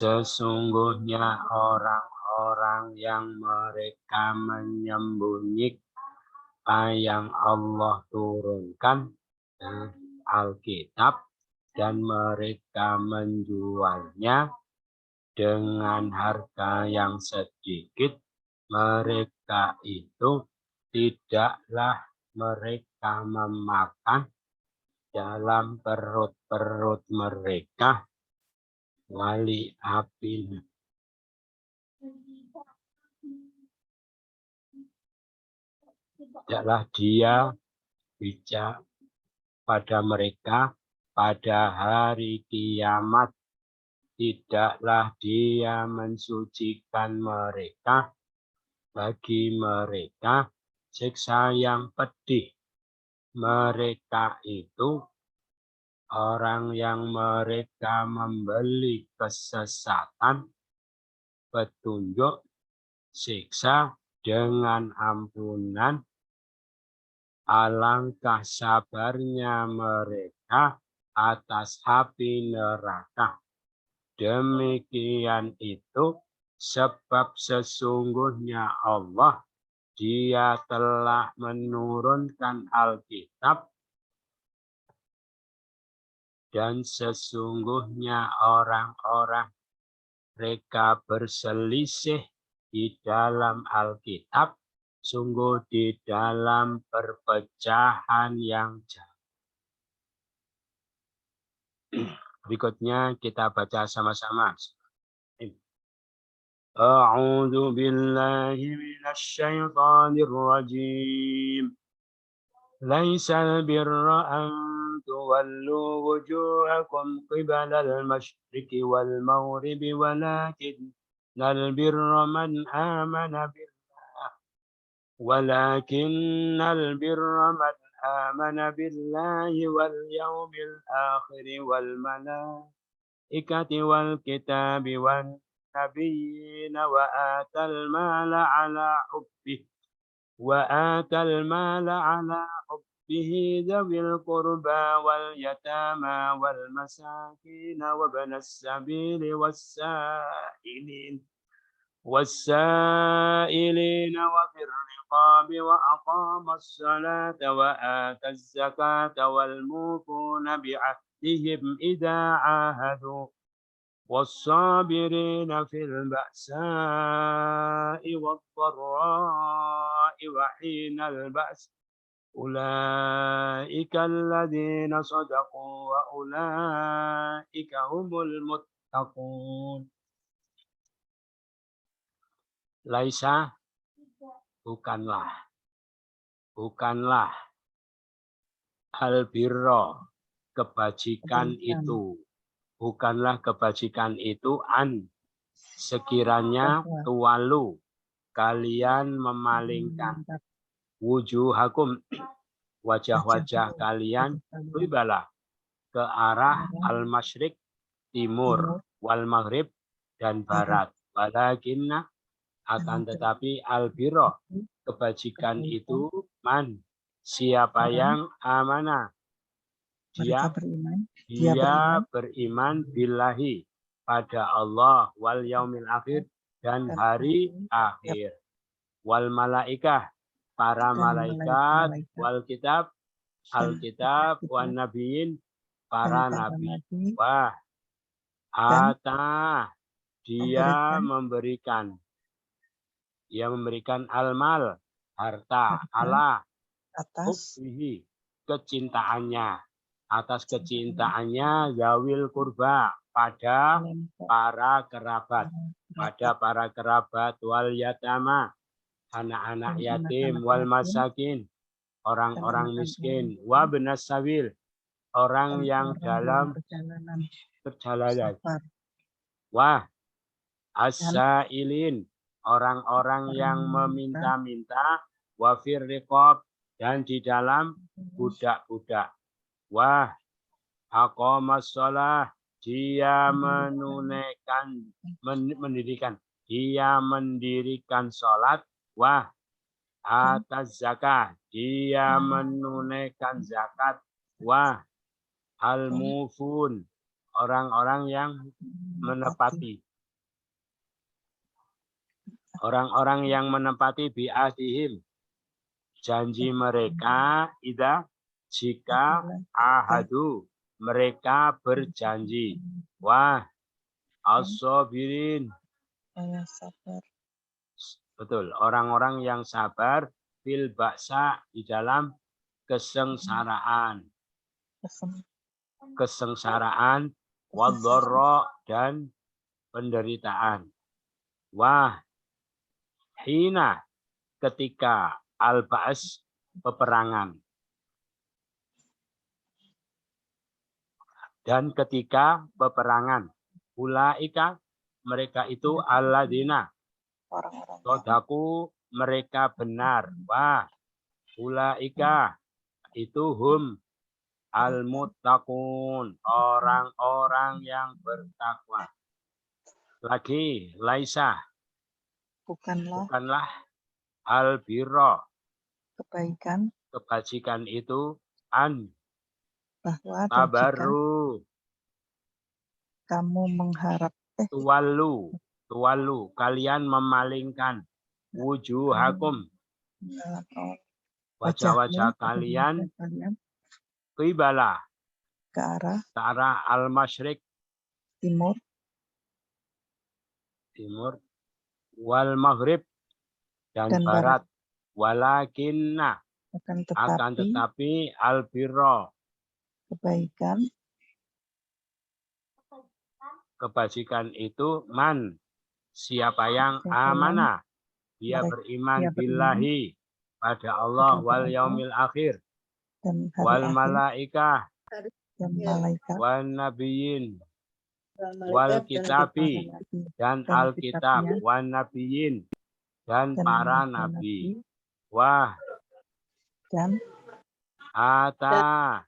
Sesungguhnya orang-orang yang mereka menyembunyikan yang Allah turunkan, Alkitab, dan mereka menjualnya dengan harga yang sedikit, mereka itu tidaklah mereka memakan dalam perut-perut mereka wali api. Tidaklah dia bijak pada mereka pada hari kiamat, tidaklah dia mensucikan mereka bagi mereka siksa yang pedih. Mereka itu orang yang mereka membeli kesesatan, petunjuk, siksa dengan ampunan. Alangkah sabarnya mereka atas api neraka. Demikian itu sebab sesungguhnya Allah, Dia telah menurunkan Alkitab, dan sesungguhnya orang-orang mereka berselisih di dalam Alkitab, sungguh di dalam perpecahan yang jauh. Berikutnya kita baca sama-sama. A'udzu billahi minasy syaithanir rajim. Laisal birra an tuwallu wujuhakum qibalal masyriqi wal maghribi walakinnal birra man amana billah walakinnal birra man amana billahi wal yawmil akhir wal malaikati wal kitabi wan nabiyyin وآتى المال على حبه ذوي القربى واليتامى والمساكين وابن السبيل والسائلين وفي الرقاب وأقام الصلاة وآتى الزكاة والموفون بعهدهم إذا عاهدوا والصابرين في البأساء والضراء وحين البأس أولئك الذين صدقوا وأولئك هم المتقون. Laisa, bukanlah al-birra, kebajikan itu. Bukanlah kebajikan itu sekiranya tuwalu, kalian memalingkan wujuhakum, wajah-wajah kalian, qibala, ke arah al-masyriq, timur, wal maghrib, dan barat. Walakinna, akan tetapi al-birra, kebajikan itu siapa yang amanah, dia beriman billahi, pada Allah, wal yaumil akhir, dan hari akhir, wal malaikah, para malaikat, wal kitab, alkitab, wan nabiyin, para nabi, wah ata, dia memberikan al-mal, harta, ala hubbihi, kecintaannya, atas kecintaannya, zawil kurba, pada para kerabat, wal yatama, anak-anak yatim, wal masakin, orang-orang miskin, wa benas sabil, orang yang dalam perjalanan, wah as-sailin, orang-orang yang meminta-minta, wa fir riqab, dan di dalam budak-budak. Wah, aqamas shalah, dia mendirikan salat. Wah, atas zakah, dia menunaikan zakat. Wah, al-mufun, orang-orang yang menepati Orang-orang yang menempati bi'ahdihim, janji mereka, jika ahadu, mereka berjanji. Wah, as-sabirin. Sabar. Betul, orang-orang yang sabar fil ba'sa, di dalam kesengsaraan. Kesengsaraan, wadharra, dan penderitaan. Wah, hina, ketika al-ba's, peperangan. Dan ketika peperangan. Ulaika, mereka itu alladzina, sodaku, mereka benar. Wah, ulaika, itu hum al-muttaqun, orang-orang yang bertakwa. Lagi, laisa, bukanlah al-birra, kebajikan itu bahwa tabaru, kamu mengharap tuwalu, kalian memalingkan wujuhakum, wajah-wajah kalian qibala, ke arah al-masyriq, timur wal maghrib, dan barat. Walakinna, akan tetapi al-birra, kebajikan itu man, siapa yang amana, dia beriman billahi, pada Allah, wal yaumil akhir, wal malaikah, wal nabiyyin, wal kitabi, dan alkitab, wal nabiyyin, dan para nabi. Wah, dan ata,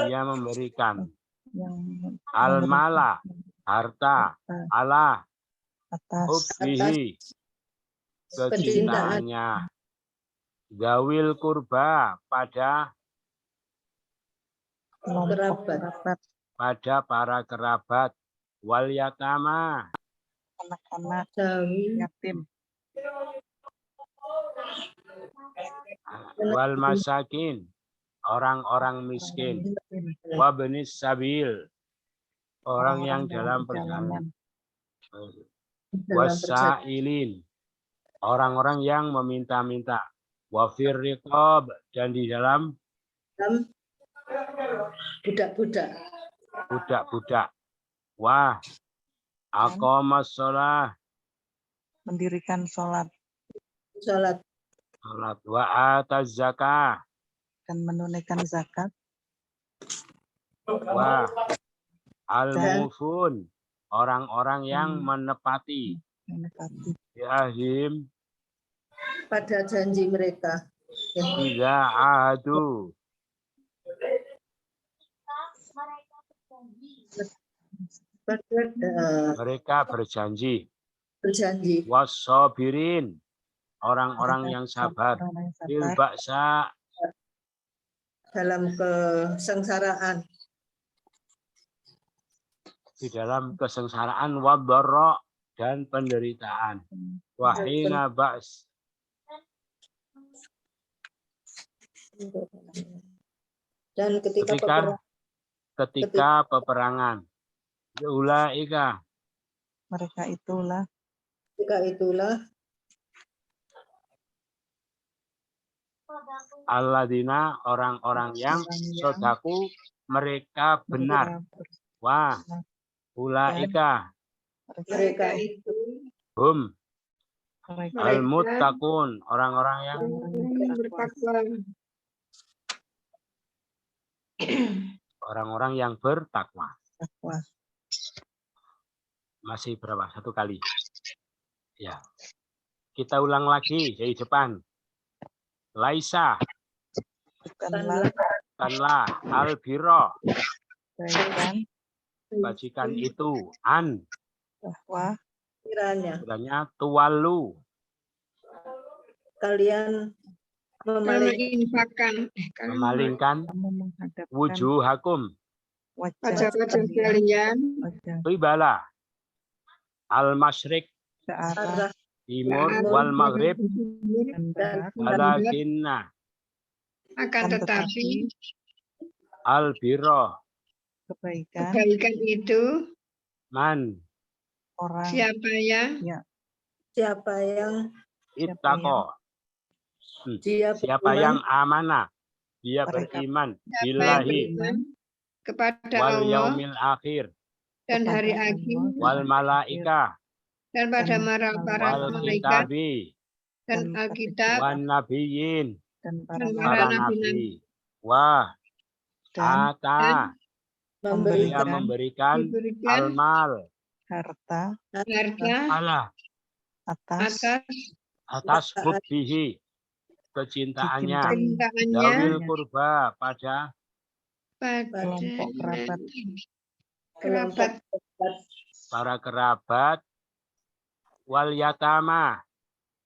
dia memberikan al-mala, harta, ala hubbihi, kecintaannya, gawil kurba, pada para kerabat, wal yatama, anak-anak yatim, wal masakin, orang-orang miskin, wabnis sabil, orang yang dalam perjalanan, wasailin, orang-orang yang meminta-minta, wafir riqab, dan di dalam budak-budak. Wah, aqamas shalah, mendirikan sholat, wa ataz zakah, dan menunaikan zakat. Wah, al-mufun, orang-orang yang menepati yahim, pada janji mereka. Iza ahadu, mereka berjanji. Wassabirin, orang-orang yang sabar. Fil ba'sa, dalam kesengsaraan. Di dalam kesengsaraan, wadharra, dan penderitaan. Wahina ba's, dan ketika peperangan. Ulaika, mereka itulah alladzina, orang-orang yang sodaku, mereka benar. Wah, ulaika, mereka itu hum al-muttaqun, orang-orang yang bertakwa. Masih berapa? Satu kali. Ya. Kita ulang lagi dari depan. Laisa, bukanlah al-birra, kebajikan itu bahwa kiranya tuwalu, kalian memalingkan wujuhakum, wajah kalian qibala, al-masyriq, ke arah arah timur, Arah wal maghrib, dan barat, walakinna, akan tetapi al-birra, kebaikan kebaikan itu man, orang siapa yang siapa yang ittaqa, dia siapa beriman yang amanah, dia Mereka- beriman, siapa yang billahi, beriman kepada wal Allah yaumil akhir, dan hari kepada akhir Allah wal malaika, dan pada dan para wal malaikat kitabi, dan dan Alkitab wan nabiyyin, dan dan para para para nabi-nabi nabi, wa dan ata, dia memberikan memberikan diberikan almal, harta harta ala, atas atas hubbihi, kecintaannya, cintaannya dawil kurba, pada pada kelompok kerabat kerabat para kerabat, wal yatama,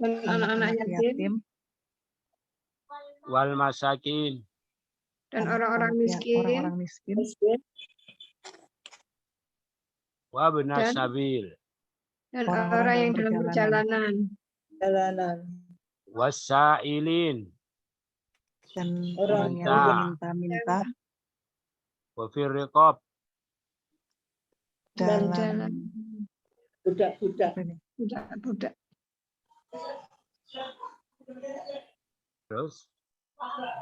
dan anak-anak anak-anak yatim yatim wal masakin, dan orang-orang miskin orang-orang miskin wa benas Dan- sabil, dan orang-orang orang yang dalam dalam perjalanan jalanan wasailin, dan Orang orang yang yang meminta-minta wa firriqab, Dan dalam budak-budak budak-budak terus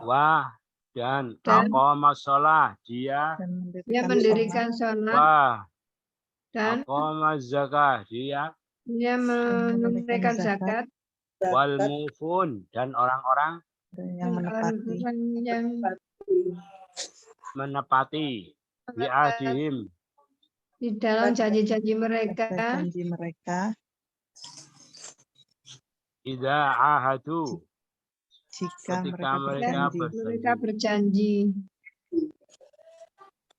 wa dan Dan- aqama shalah, dia dan dia mendirikan mendirikan sholat wa dan aqama zakah, dia dia menunaikan zakat wal mufun, dan orang-orang sholat, yang dan menepati orang yang menepati bi'adihim, di dalam janji-janji mereka pada janji mereka idza ahadu, jika ketika mereka mereka berjanji mereka berjanji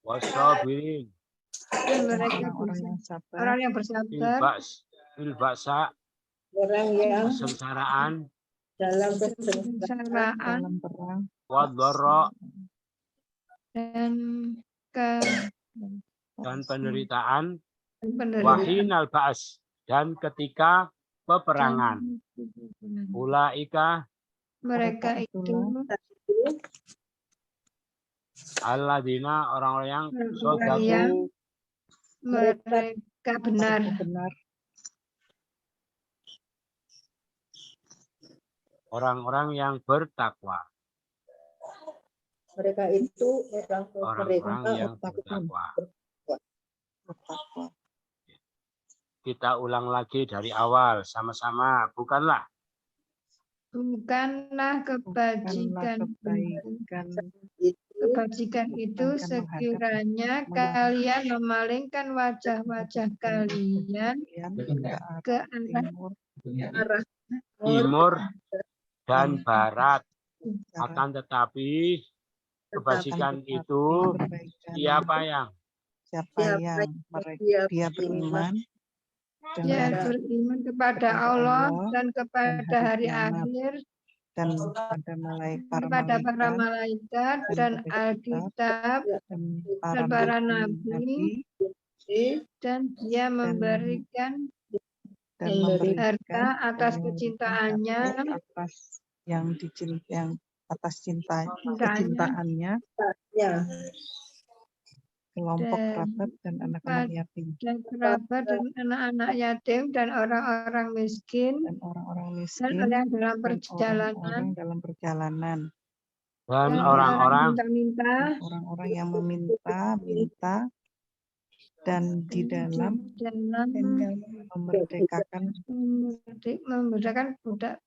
wasabirin, dan dan mereka orang-orang yang sabar orang yang bersabar fil ba'sa, orang yang kesengsaraan, dalam kesengsaraan kesengsaraan dalam perang wadharra, dan ke dan penderitaan, penderitaan wahinal ba's, dan ketika peperangan, ulaika mereka itu alladzina, orang-orang yang orang yang sodaku, mereka benar benar orang-orang yang bertakwa, mereka itu orang-orang yang bertakwa. bertakwa. Kita ulang lagi dari awal sama-sama, bukanlah bukanlah kebajikan kebaikan kebajikan itu sekiranya kalian memalingkan wajah-wajah kalian yang ke arah arah timur dan barat, akan tetapi kebajikan itu siapa yang dia beriman ya dan beriman kepada Allah dan kepada hari akhir dan kepada para malaikat dan Alkitab dan para nabi dan dia memberikan harta atas kecintaannya atas kecintaannya ya kelompok kerabat dan anak-anak yatim dan kerabat dan anak-anak yatim dan orang-orang miskin dan orang-orang dan miskin orang dalam dan perjalanan orang-orang dalam perjalanan dan dan orang-orang minta-minta orang-orang yang meminta dan di dalam memerdekakan budak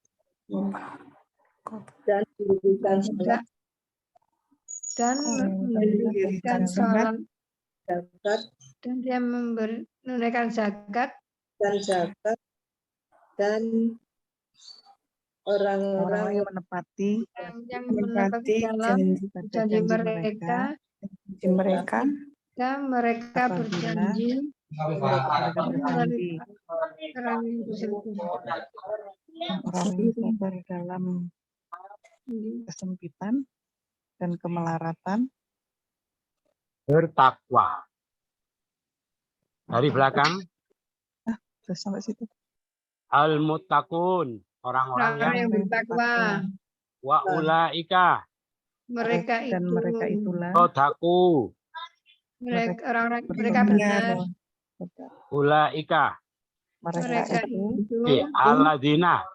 dan diberikan budak dan mendirikan sholat zakat dan dia menunaikan zakat dan zakat dan orang-orang yang menepati yang menepati dalam janji mereka dan mereka berjanji orang yang sabar dalam kesempitan dan kemelaratan bertakwa. Dari belakang, Terus sampai situ. Al-muttaqun, orang-orang Orang yang yang bertakwa. wa ulaika Mereka Dan itu. mereka itulah sodaku Mereka benar. ulaika Mereka Mereka itu itu. alladzina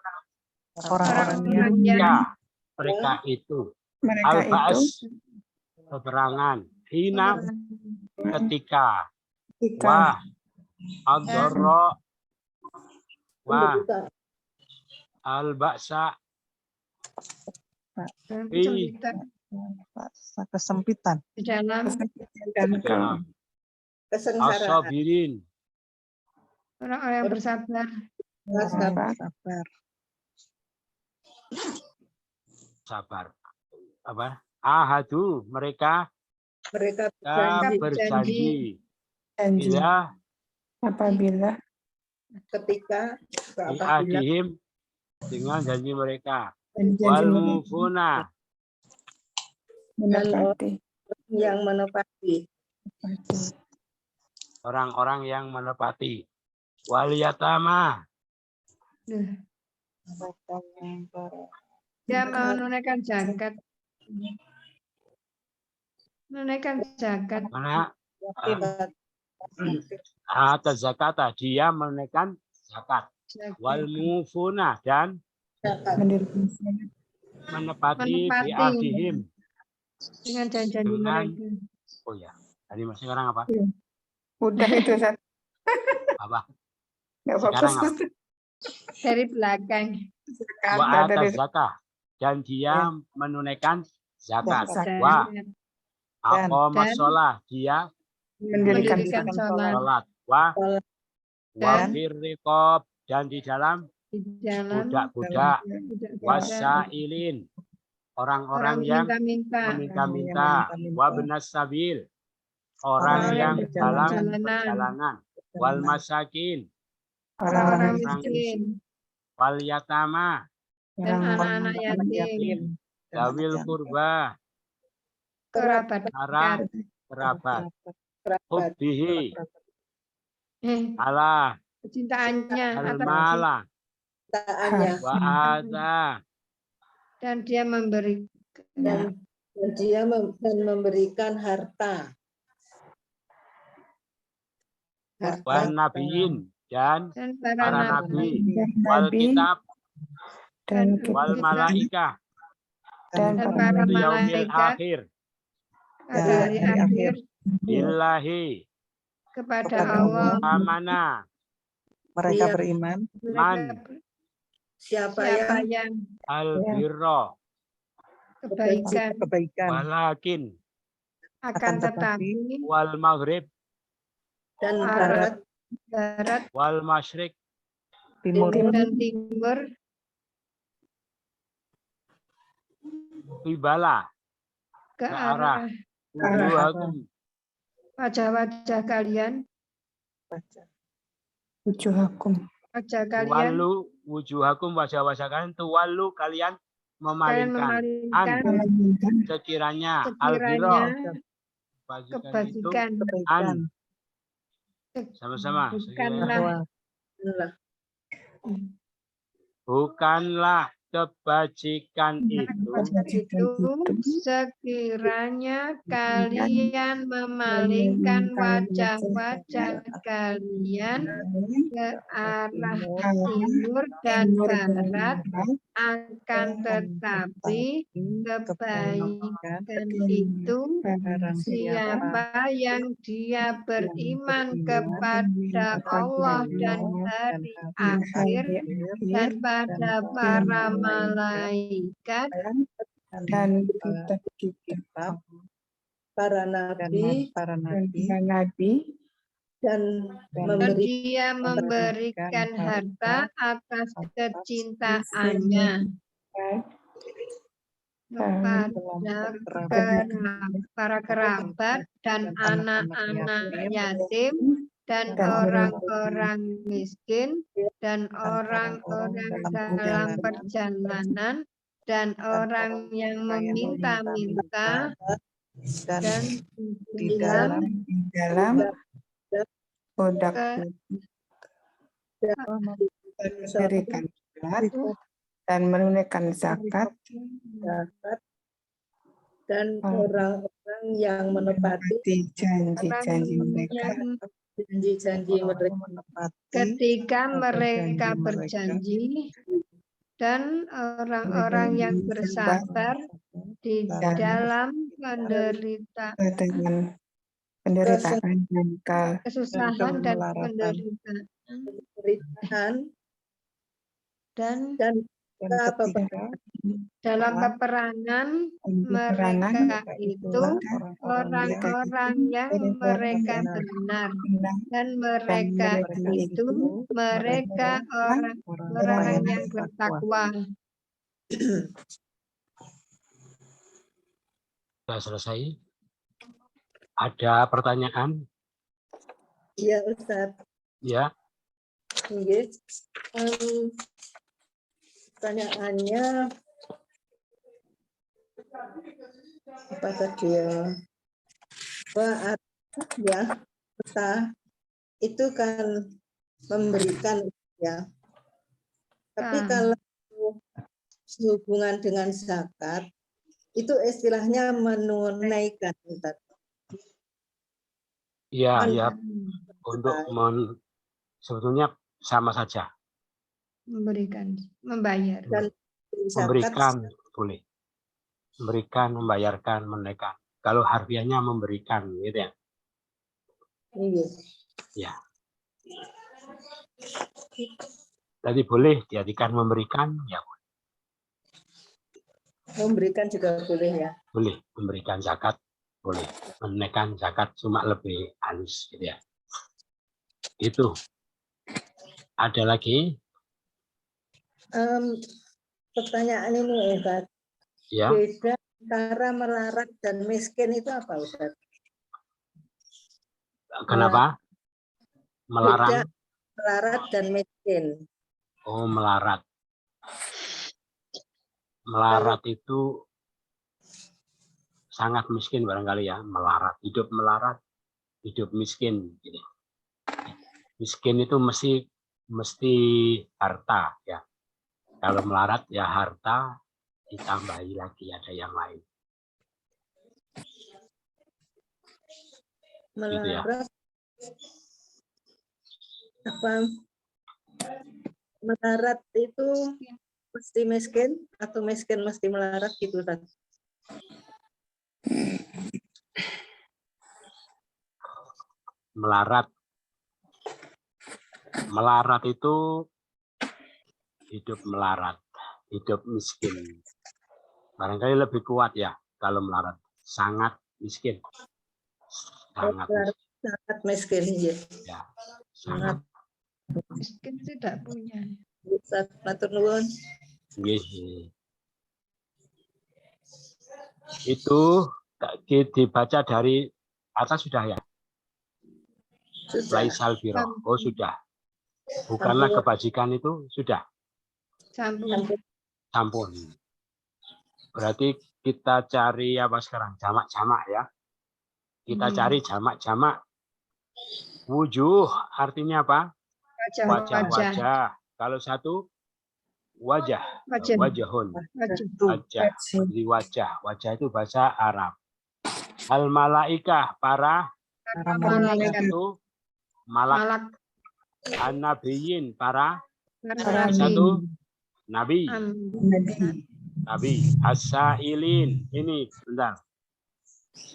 orang-orang yang ya mereka itu Mereka itu al-ba'as peperangan hina ketika ketika wa ad-dharra wa Pembukaan. al-ba'sa Dan Ih. kesempitan. di dalam dan dalam Kesengsaraan. as-sabirin orang-orang yang bersabar. Sabar. Sabar. sabar apa ahadu mereka Mereka berjanji berjanji. janji bila apabila ketika apabila diadihim dengan janji mereka janji wal mereka mufuna menepati yang menepati orang-orang yang menepati wal yatama Dia menunaikan zakat. Menunaikan zakat. mana Zakat. atas zakata dia menunaikan zakat wal mufuna dan mendirikan sholat menepati Menepati. bi'adihim Dengan janji Dengan- mereka. oh ya tadi masih sekarang apa udah itu Ustaz. apa Nggak apa-apa Sekarang apa? Ustaz. Dari belakang. wa Kata dari atas zakah dan dia menunaikan zakat Zakat. wa Dan aqamas dan- sholah dia mendirikan mendirikan sholat sholat sholat wa Dan- firriqob dan di dalam di dalam budak-budak budak-budak, wasailin orang-orang orang yang minta-minta, meminta-minta meminta-minta. wa benas sabil Orang orang yang yang dalam perjalanan. perjalanan wal masakin orang-orang orang miskin, wal yatama dan orang anak-anak yatim, dawil kurba kerabat arah dekat. kerabat kerabat. hubbihi ala Kecintaannya atas al-mala Taannya wa ada dan dia memberi dan dia dan memberikan harta. wa nabiyin dan dan para para nabi nabi dan wal nabi kitab dan wal kitab malaikah dan dan para para wal yaumil malaikat akhir pada hari hari akhir billahi kepada Kepada Allah. amana Mereka Iya. beriman Man. Siapa Siapa yang yang al birra kebaikan kebaikan walakin akan tetapi wal maghrib dan Barat. barat barat wal masyrik timur dan timur qibala ke Ke arah wujuhakum wajah-wajah kalian, wujuhakum wajah kalian wallu wujuhakum wajah-wajah kalian tuwallu kalian kalian memalingkan memalingkan memalingkan sekiranya al birra sekiranya kebajikan itu kebajikan kebaikan sama-sama sekiranya bukanlah bukanlah kebajikan itu itu sekiranya kalian memalingkan wajah-wajah kalian ke arah timur dan barat, akan tetapi kebaikan itu barang siapa yang dia beriman kepada Allah dan hari akhir dan pada para malaikat dan kitab kitab para dan nabi para dan nabi para nabi dan dan memberi dia memberikan harta atas kecintaannya kepada para kerabat dan anak-anak yatim dan orang-orang miskin dan orang-orang dalam perjalanan dan orang yang meminta-minta dan dan di dalam di dalam budak ke mendirikan salat dan menunaikan zakat zakat dan orang-orang yang menepati janji-janji mereka janji-janji mereka ketika mereka berjanji dan orang-orang yang bersabar di dalam dengan penderitaan dan kesusahan dan penderitaan dan dalam peperangan mereka itu orang-orang yang mereka benar dan mereka itu mereka orang-orang yang bertakwa. Sudah selesai. Ada pertanyaan? Iya, Ustaz. Ya. Iya. Pertanyaannya apa tadi ya? Ya, kita itu kan memberikan ya. Tapi kalau hubungan dengan zakat itu istilahnya menunaikan. Iya, ya. Untuk sebetulnya sama saja. Memberikan, membayar. Dan Memberikan boleh. Memberikan, membayarkan, menunaikan. Kalau harfiahnya memberikan, gitu ya. Iya. Ya. Jadi boleh diartikan memberikan, ya boleh. Memberikan juga boleh ya. Boleh memberikan zakat, boleh menunaikan zakat, cuma lebih halus, gitu ya. Itu. Ada lagi? Pertanyaan ini Ustaz. Ya. Beda antara melarat dan miskin itu apa Ustaz? Kenapa? Melarang? Beda melarat dan miskin. Oh, melarat. Melarat itu sangat miskin barangkali ya, melarat. Hidup melarat, hidup miskin. Miskin itu mesti harta ya. Kalau melarat ya harta ditambahi lagi ada yang lain. Melarat apa? Melarat itu mesti miskin atau miskin mesti melarat gitu kan? Melarat itu hidup melarat, hidup miskin. Barangkali lebih kuat ya kalau melarat. Sangat miskin. Sangat miskin ya. Ya, sangat miskin tidak punya. Matur nuwun. Itu dibaca dari atas sudah ya? Laisal biro. Oh sudah. Bukanlah kebajikan itu sudah. Sampun. Berarti kita cari apa sekarang? Jamak-jamak ya. Kita cari jamak-jamak. Wujuh artinya apa? Wajah-wajah. Kalau satu wajah. Wajahun. Wajah. Di wajah. Wajah itu bahasa Arab. Al-malaikah para malaikat. Satu malak. An-nabiyin para Satu nabi. Nabi. As-sailin. Ini bentar.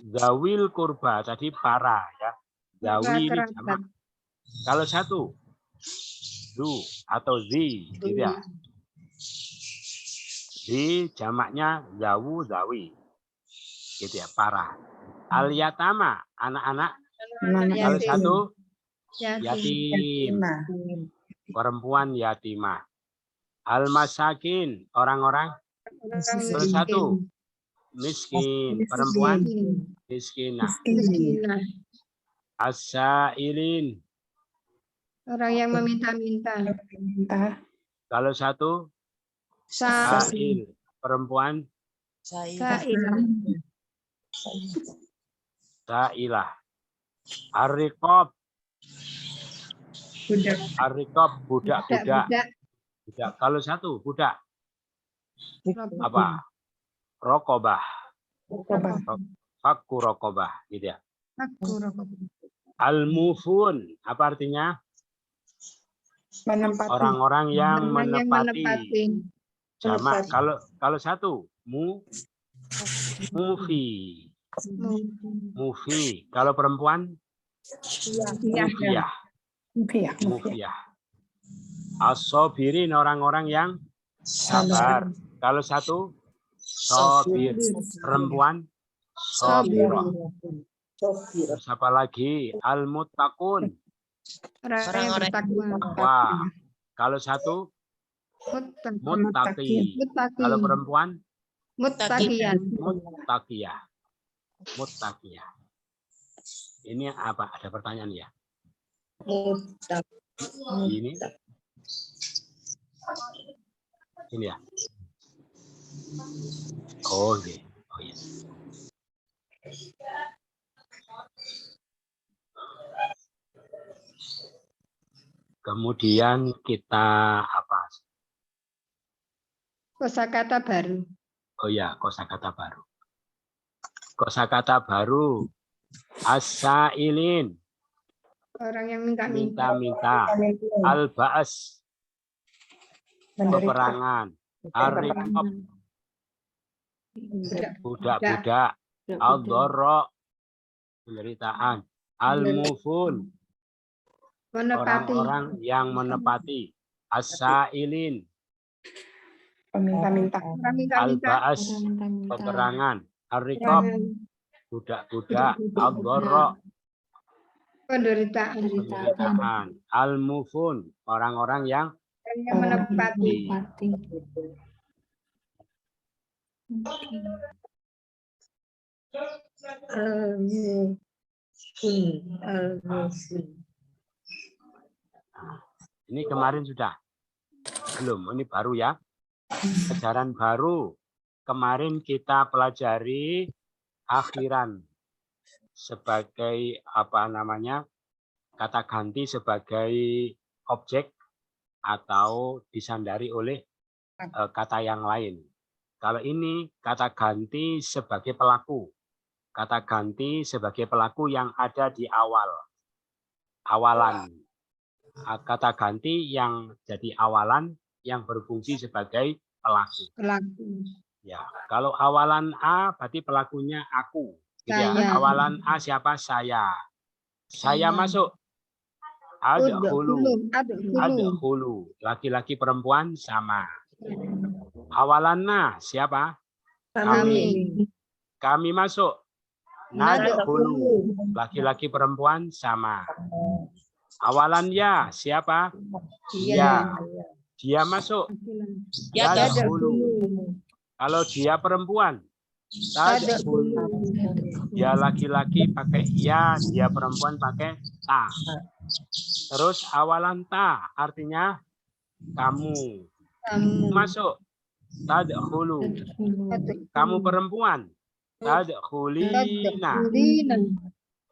Zawil kurba. Tadi para ya. Zawi ini jamak. Kalau satu zu atau zi gitu ya. Zi jamaknya zawu zawi. Gitu ya, para. Al-yatama anak-anak. Kalau satu yatim. Perempuan yatimah. Al-masakin orang-orang. Kalau satu miskin, perempuan miskinah. As-sailin orang yang meminta-minta. Kalau satu sail, perempuan sailah. Ar-riqab Budak. Ar-riqab budak-budak. Budak. Budak. Kalau satu budak Budak. apa? Rokobah. Rokobah. Fakku rokobah. Gitu ya. Aku rokok. Al-mufun. Apa artinya? Menempati. Orang-orang yang Orang yang menepati. menepati. Jamak. Kalau satu mufi. Mufi. Kalau perempuan Iya. mufiyah. Mufiyah. Mufiyah. As-sabirin, orang-orang yang sabar. Kalau satu sabir. Perempuan sabirah. Terus apa lagi? Al-muttaqun. Orang yang bertakwa. Wah. Kalau satu muttaqi. Muttaqi. Kalau perempuan Muttaqiyan. muttaqiyah. Muttaqiyah. Ini apa? Ada pertanyaan ya? Ini ya. Oh, iya. Oh, iya. Kemudian kita apa? Kosakata baru. Oh ya, kosakata baru. Kosakata baru. As-sa'ilin. Orang yang minta-minta. Minta-minta. Al-ba'as. Menderita. Peperangan. Ar-riqab. Budak-budak. Al-dharra. Penderitaan. Al-mufun. Menepati. Orang-orang yang menepati. As-sa'ilin. Peminta-minta. Orang minta-minta. Al-ba'as. Peperangan. Ar-riqab. Budak-budak. Al-dharra. Penderitaan. Penderitaan. Al-mufun. Orang-orang yang menepati. Ini kemarin sudah. Belum, ini baru ya. Ajaran baru. Kemarin kita pelajari akhiran sebagai apa namanya? Kata ganti sebagai objek atau disandari oleh kata yang lain. Kalau ini kata ganti sebagai pelaku. Kata ganti sebagai pelaku yang ada di awal. Awalan. Kata ganti yang jadi awalan yang berfungsi sebagai pelaku. Pelaku. Ya, kalau awalan A berarti pelakunya aku. Gitu ya. Saya. Awalan A siapa? Saya. Saya masuk. Adkhulu. Adkhulu. Laki-laki perempuan sama. Awalanna siapa? Kami. Kami masuk. Nadkhulu. Laki-laki perempuan sama. Awalan ya siapa? Dia. Dia masuk. Yadkhulu. Kalau dia perempuan, tadkhulu. Dia laki-laki pakai ya, dia perempuan pakai ta. Terus awalan ta artinya kamu. Masuk. Tadkhulu. Kamu perempuan. Tadkhulina.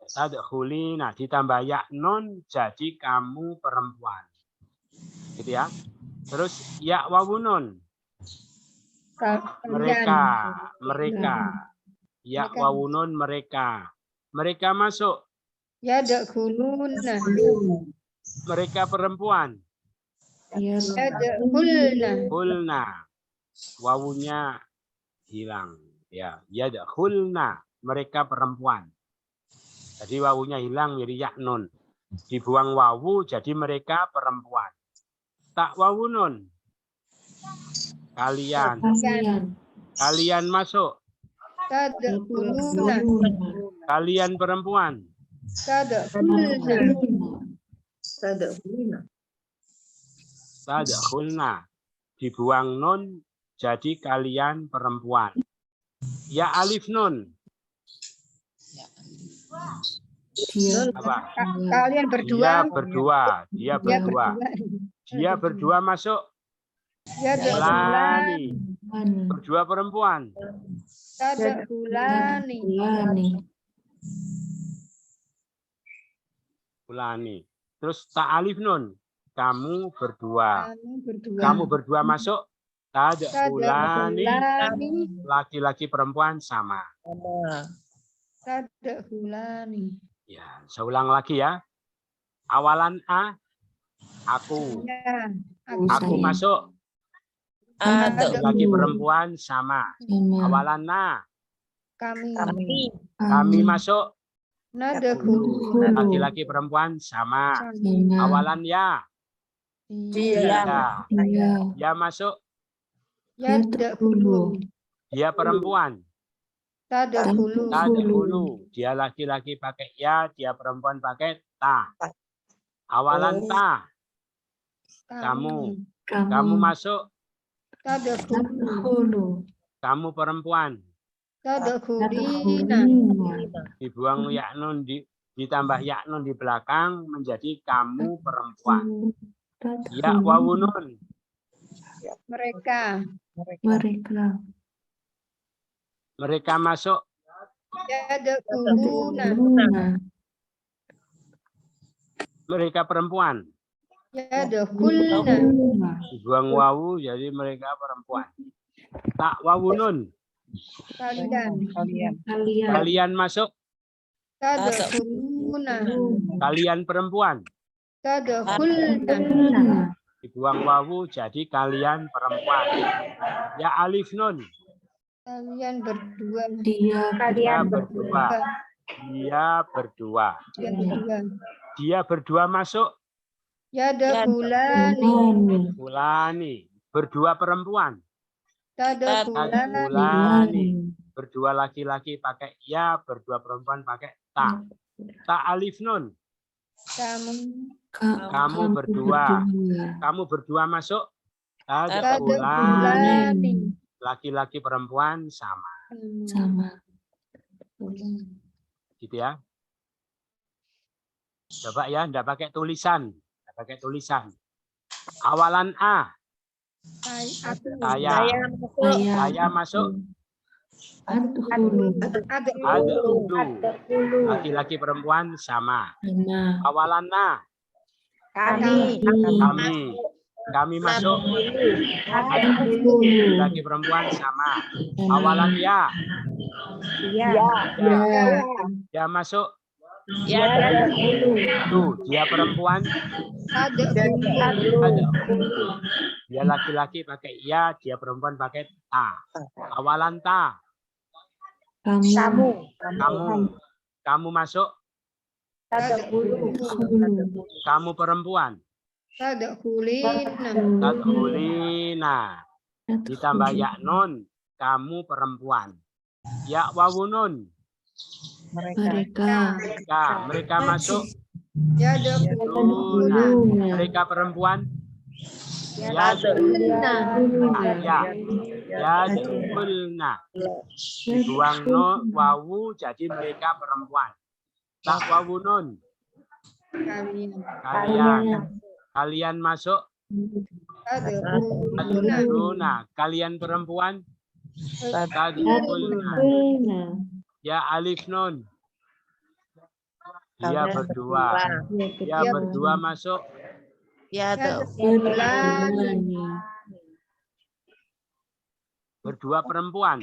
Tadkhulina ditambah ya non jadi kamu perempuan. Gitu ya. Terus ya wawunun. Mereka. Ya wawunun mereka. Mereka masuk. Yadkhuluna. Mereka perempuan. Yadkhulna. Hulna. Wawunya hilang. Ya, yadkhulna. Mereka perempuan. Jadi wawunya hilang jadi ya nun. Dibuang wawu jadi mereka perempuan. Tak wawunun. Kalian. Kalian masuk. Tadkhuluna. Kalian perempuan. Tadkhuluna. Tadkhulna. Dibuang nun jadi kalian perempuan. Ya alif nun. Apa? Kalian berdua. Dia berdua. Dia berdua masuk. Fulani. Berdua perempuan. Tadkhulani. Fulani. Terus ta'alif nun. Kamu berdua. Kamu berdua. Kamu berdua masuk. Tadkhulani. Tadkhulani. Laki-laki perempuan sama. Sama. Tadkhulani. Ya, saya ulang lagi ya. Awalan A, aku. Ya. Aku masuk. Laki perempuan sama. Awalan A, Kami. kami masuk. Nadkhulu. Laki-laki perempuan sama. Awalan ya. Dia. Ya masuk. Yadkhulu. Dia perempuan. Tadkhulu. Tadkhulu. Dia laki-laki pakai ya, dia perempuan pakai ta. Awalan ta. Kamu. Kamu masuk. Tadkhulu. Kamu perempuan. Tadkhulina. Dibuang ya nun ditambah ya nun di belakang menjadi kamu perempuan. Ya wawunun. Mereka. Mereka masuk. Yadkhuluna. Mereka perempuan. Yadkhulna. Dibuang wawu jadi mereka perempuan. Tak wawunun. Kalian. Kalian masuk. Tadkhuluna. Kalian perempuan. Tadkhulna. Dibuang wawu jadi kalian perempuan. Ya alif nun. Kalian berdua. Dia berdua. Dia berdua. Dia berdua. Dia berdua masuk. Yadkhulani. Fulani. Berdua perempuan. Tadkhulani. Fulani. Berdua laki-laki pakai ya, berdua perempuan pakai ta. Ta alif nun. Kamu berdua. Kamu berdua masuk. Tadkhulani. Laki-laki perempuan sama. Gitu ya. Coba ya, enggak pakai tulisan. Enggak pakai tulisan. Awalan A. Saya masuk. Adkhulu. Laki-laki perempuan sama. Awalan A. Kami masuk. Laki perempuan sama. Awalan ya. Ya masuk. Tuh, dia perempuan. Dia laki-laki pakai ya, dia perempuan pakai ta. Awalan ta. Kamu masuk. Kamu perempuan. Tadkhulina. Ditambah ya nun. Kamu perempuan. Ya wawunun. Mereka masuk. Yadkhuluna. Mereka perempuan. Yadkhulna. Dibuang no wawu jadi mereka perempuan. Tak wawunun. Kalian masuk. Tadkhuluna. Kalian perempuan. Tadkhulna. Ya alif nun. Dia berdua. Dia berdua masuk. Berdua perempuan.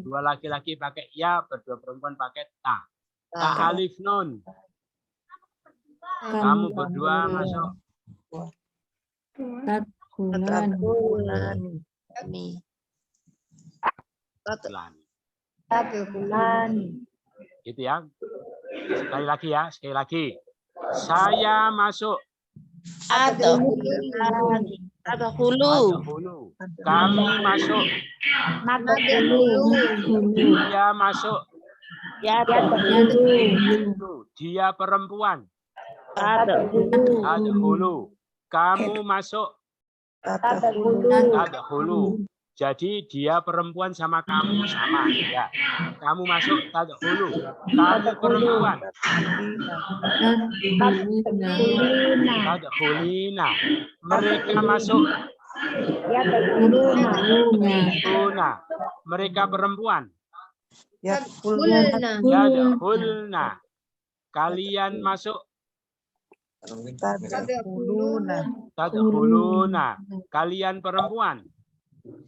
Dua laki-laki pakai ya, berdua perempuan pakai ta. Ta alif nun. Kamu berdua masuk. Gitu ya. Sekali lagi ya, sekali lagi. Saya masuk. Adkhulu. Kami masuk. Dia masuk. Dia perempuan. Adkhulu. Kamu masuk. Adkhulu. Jadi dia perempuan sama kamu sama ya. Kamu masuk tadkhulu. Kamu perempuan. Tadkhulina. Mereka masuk. Tadkhuluna. Mereka perempuan. Yadkhulna. Kalian masuk Tadkhuluna. tadkhuluna. Kalian perempuan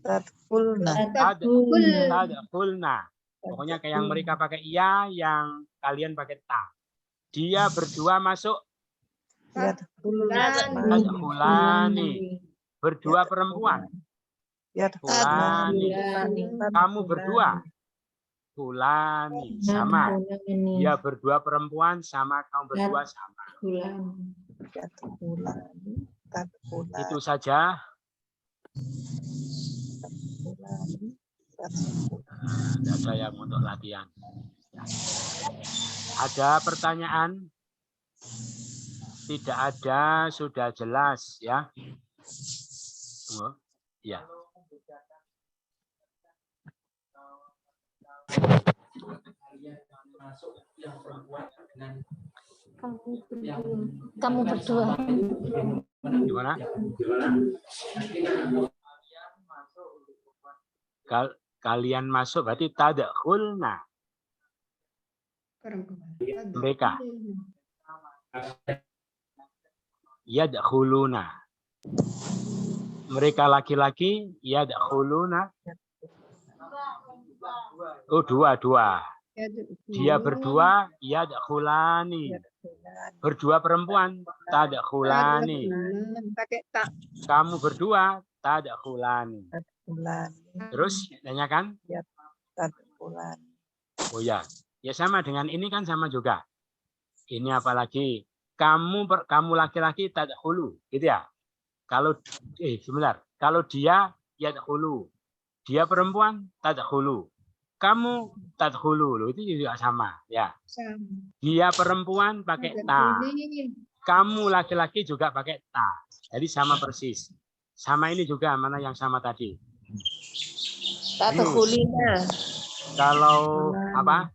Tadkhulna. tadkhulna. Pokoknya kayak yang mereka pakai iya, yang kalian pakai ta. Dia berdua masuk Yadkhuluna. tadkhulani. Berdua perempuan. Fulani. Kamu berdua. Fulani. Sama. Dia berdua perempuan sama kamu berdua sama. Yadkhulani. Tadkhulani. Itu saja. Tadkhulani. Tidak ada yang untuk latihan. Ada pertanyaan? Tidak ada, sudah jelas ya. Tunggu. Ya. Kamu berdua. Gimana? Kalian masuk berarti tadkhulna. Mereka. Yadkhuluna. Mereka laki-laki yadkhuluna. Oh, dua. Dia berdua yadkhulani. Berdua perempuan tadkhulani. Pakai tak. Kamu berdua tadkhulani. Terus tanyakan? Tadkhulani. Oh ya. Ya sama dengan ini kan sama juga. Ini apalagi kamu laki-laki tadkhulu, gitu ya. Kalau sebentar. Kalau dia yadkhulu. Dia perempuan tadkhulu. Kamu tadkhulu, itu juga sama, ya. Dia perempuan pakai ta. Kamu laki-laki juga pakai ta. Jadi sama persis. Sama ini juga, mana yang sama tadi? Tadkhulina. Kalau apa?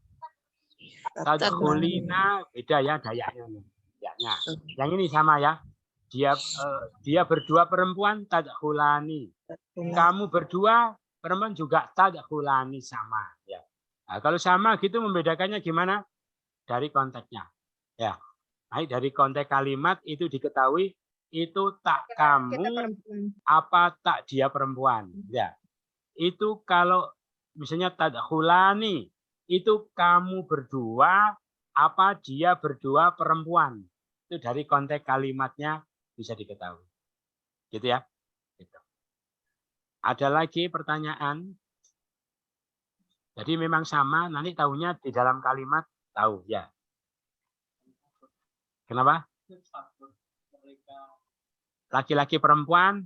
Tadkhulina beda ya dayanya. Yang ini sama ya. Dia berdua perempuan tadkhulani. Kamu berdua perempuan juga tadkhulani sama ya. Nah, kalau sama gitu membedakannya gimana? Dari konteksnya. Ya. Baik, dari konteks kalimat itu diketahui itu tak kamu apa tak dia perempuan. Ya. Itu kalau misalnya tadkhulani itu kamu berdua apa dia berdua perempuan. Itu dari konteks kalimatnya bisa diketahui. Gitu ya. Gitu. Ada lagi pertanyaan? Jadi memang sama, nanti tahunya di dalam kalimat tahu ya. Kenapa? Laki-laki perempuan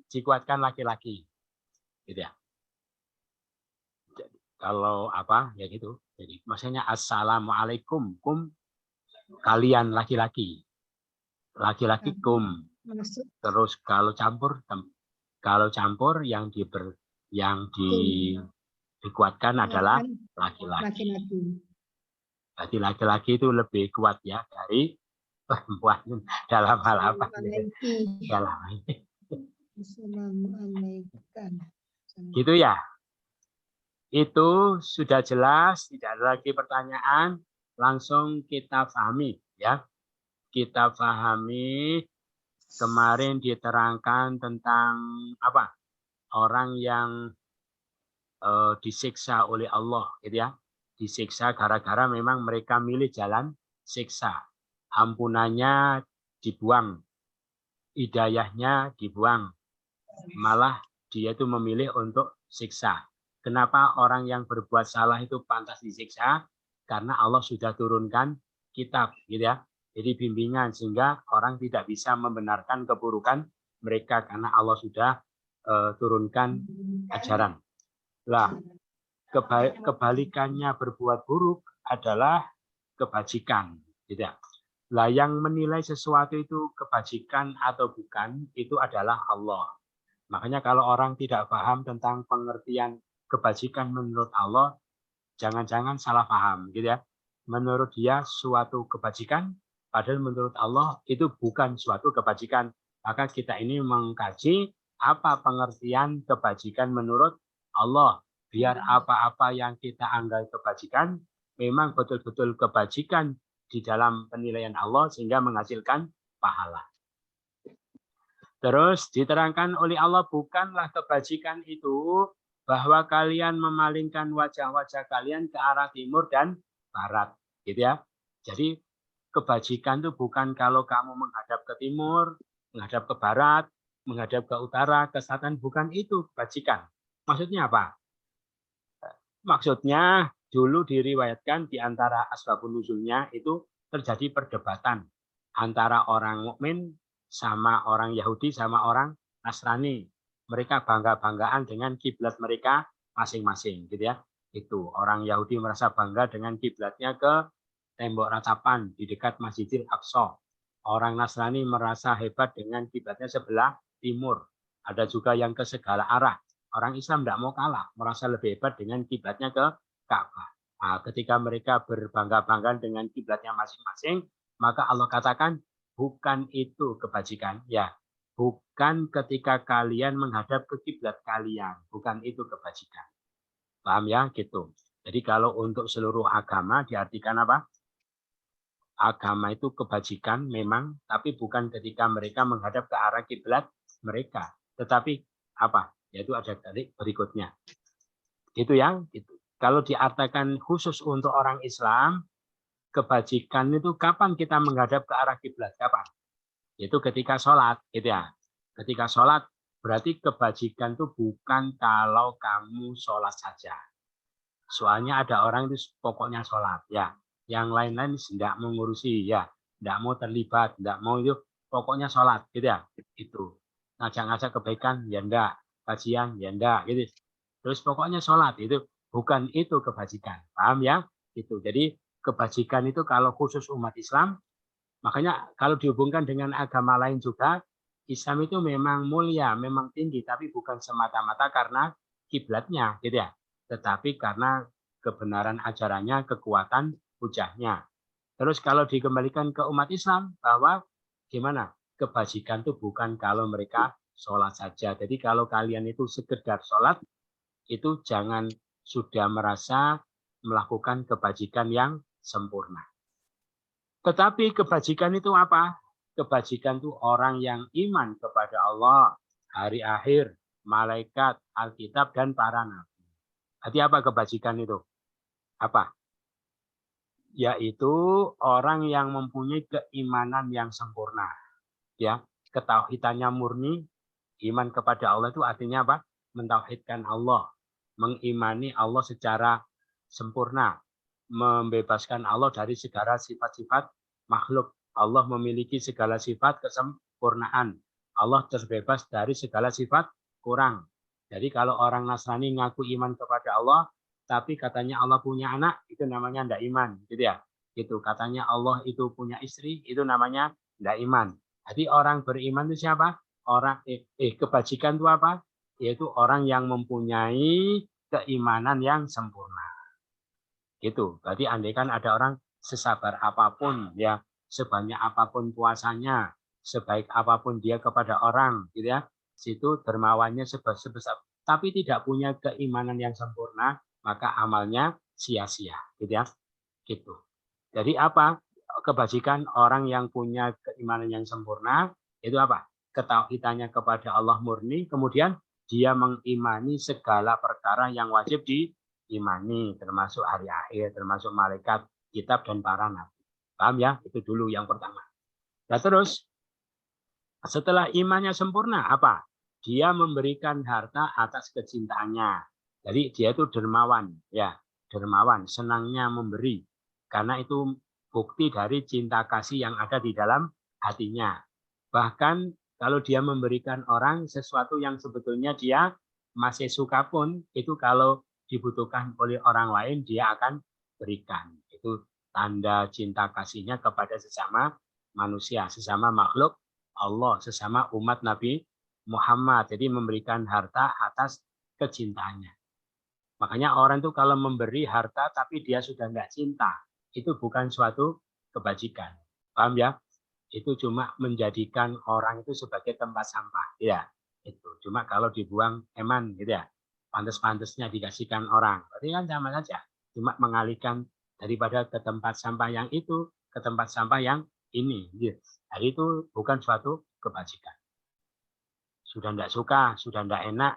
dikuatkan laki-laki. Gitu ya. Kalau apa ya gitu. Jadi maksudnya assalamualaikum kum kalian laki-laki. Laki-laki kum. Terus kalau campur yang dikuatkan adalah laki-laki. Berarti laki-laki itu lebih kuat ya dari perempuan dalam hal apa? Gitu ya. Itu sudah jelas, tidak ada lagi pertanyaan, langsung kita pahami ya. Kita pahami kemarin diterangkan tentang apa? Orang yang disiksa oleh Allah gitu ya. Disiksa gara-gara memang mereka milih jalan siksa. Ampunannya dibuang. Hidayahnya dibuang. Malah dia itu memilih untuk siksa. Kenapa orang yang berbuat salah itu pantas disiksa? Karena Allah sudah turunkan kitab, gitu ya. Jadi bimbingan sehingga orang tidak bisa membenarkan keburukan mereka karena Allah sudah turunkan ajaran. Lah, kebalikannya berbuat buruk adalah kebajikan, gitu ya. Lah yang menilai sesuatu itu kebajikan atau bukan itu adalah Allah. Makanya kalau orang tidak paham tentang pengertian kebajikan menurut Allah, jangan-jangan salah paham, gitu ya. Menurut dia suatu kebajikan, padahal menurut Allah itu bukan suatu kebajikan. Maka kita ini mengkaji apa pengertian kebajikan menurut Allah. Biar apa-apa yang kita anggap kebajikan, memang betul-betul kebajikan di dalam penilaian Allah sehingga menghasilkan pahala. Terus diterangkan oleh Allah, bukanlah kebajikan itu bahwa kalian memalingkan wajah-wajah kalian ke arah timur dan barat, gitu ya. Jadi kebajikan itu bukan kalau kamu menghadap ke timur, menghadap ke barat, menghadap ke utara, ke selatan, bukan itu kebajikan. Maksudnya apa? Maksudnya dulu diriwayatkan di antara asbabun nuzulnya itu terjadi perdebatan antara orang mukmin sama orang Yahudi sama orang Nasrani. Mereka bangga-banggaan dengan kiblat mereka masing-masing, gitu ya. Itu orang Yahudi merasa bangga dengan kiblatnya ke tembok ratapan di dekat Masjidil Aqsa. Orang Nasrani merasa hebat dengan kiblatnya sebelah timur. Ada juga yang ke segala arah. Orang Islam tidak mau kalah, merasa lebih hebat dengan kiblatnya ke Ka'bah. Nah, ketika mereka berbangga-banggaan dengan kiblatnya masing-masing, maka Allah katakan, bukan itu kebajikan. Ya, bukan ketika kalian menghadap ke kiblat kalian, bukan itu kebajikan. Paham ya? Gitu. Jadi kalau untuk seluruh agama diartikan apa? Agama itu kebajikan memang, tapi bukan ketika mereka menghadap ke arah kiblat mereka, tetapi apa? Yaitu ada dari berikutnya. Itu ya. Gitu. Kalau diartikan khusus untuk orang Islam, kebajikan itu kapan kita menghadap ke arah kiblat? Kapan? Itu ketika sholat, gitu ya. Ketika sholat, berarti kebajikan itu bukan kalau kamu sholat saja. Soalnya ada orang itu pokoknya sholat, ya. Yang lain-lain tidak mengurusi, ya. Tidak mau terlibat, tidak mau itu, pokoknya sholat, gitu ya. Itu. Ngajak-ngajak kebaikan, ya enggak. Kajian, ya enggak. Gitu. Terus pokoknya sholat, itu bukan itu kebajikan. Paham ya? Itu. Jadi kebajikan itu kalau khusus umat Islam, makanya kalau dihubungkan dengan agama lain juga, Islam itu memang mulia, memang tinggi, tapi bukan semata-mata karena kiblatnya, gitu ya. Tetapi karena kebenaran ajarannya, kekuatan hujahnya. Terus kalau dikembalikan ke umat Islam, bahwa gimana? Kebajikan itu bukan kalau mereka sholat saja. Jadi kalau kalian itu sekedar sholat, itu jangan sudah merasa melakukan kebajikan yang sempurna. Tetapi kebajikan itu apa? Kebajikan itu orang yang iman kepada Allah, hari akhir, malaikat, Alkitab, dan para nabi. Jadi apa kebajikan itu? Apa? Yaitu orang yang mempunyai keimanan yang sempurna. Ya, ketauhidannya murni, iman kepada Allah itu artinya apa? Mentauhidkan Allah, mengimani Allah secara sempurna, membebaskan Allah dari segala sifat-sifat makhluk. Allah memiliki segala sifat kesempurnaan. Allah terbebas dari segala sifat kurang. Jadi kalau orang Nasrani ngaku iman kepada Allah, tapi katanya Allah punya anak, itu namanya tidak iman, gitu ya. Itu katanya Allah itu punya istri, itu namanya tidak iman. Jadi orang beriman itu siapa? Orang kebajikan itu apa? Yaitu orang yang mempunyai keimanan yang sempurna. Gitu. Berarti andaikan ada orang sesabar apapun, ya, sebanyak apapun puasanya, sebaik apapun dia kepada orang, gitu ya. Situ dermawannya sebesar, tapi tidak punya keimanan yang sempurna, maka amalnya sia-sia, gitu ya. Gitu. Jadi apa? Kebajikan orang yang punya keimanan yang sempurna itu apa? Ketauhidannya kepada Allah murni, kemudian dia mengimani segala perkara yang wajib diimani, termasuk hari akhir, termasuk malaikat, kitab, dan para nabi. Paham ya? Itu dulu yang pertama. Nah terus, setelah imannya sempurna, apa? Dia memberikan harta atas kecintaannya. Jadi dia itu dermawan, ya, dermawan, senangnya memberi. Karena itu bukti dari cinta kasih yang ada di dalam hatinya. Bahkan kalau dia memberikan orang sesuatu yang sebetulnya dia masih suka pun, itu kalau dibutuhkan oleh orang lain, dia akan berikan. Itu tanda cinta kasihnya kepada sesama manusia, sesama makhluk Allah, sesama umat Nabi Muhammad. Jadi memberikan harta atas kecintaannya. Makanya orang itu kalau memberi harta tapi dia sudah nggak cinta, itu bukan suatu kebajikan. Paham ya? Itu cuma menjadikan orang itu sebagai tempat sampah. Ya, itu. Cuma kalau dibuang eman gitu ya. Pantas-pantasnya dikasihkan orang. Berarti kan sama saja. Cuma mengalihkan daripada ke tempat sampah yang itu ke tempat sampah yang ini. Jadi itu bukan suatu kebajikan. Sudah tidak suka, sudah tidak enak,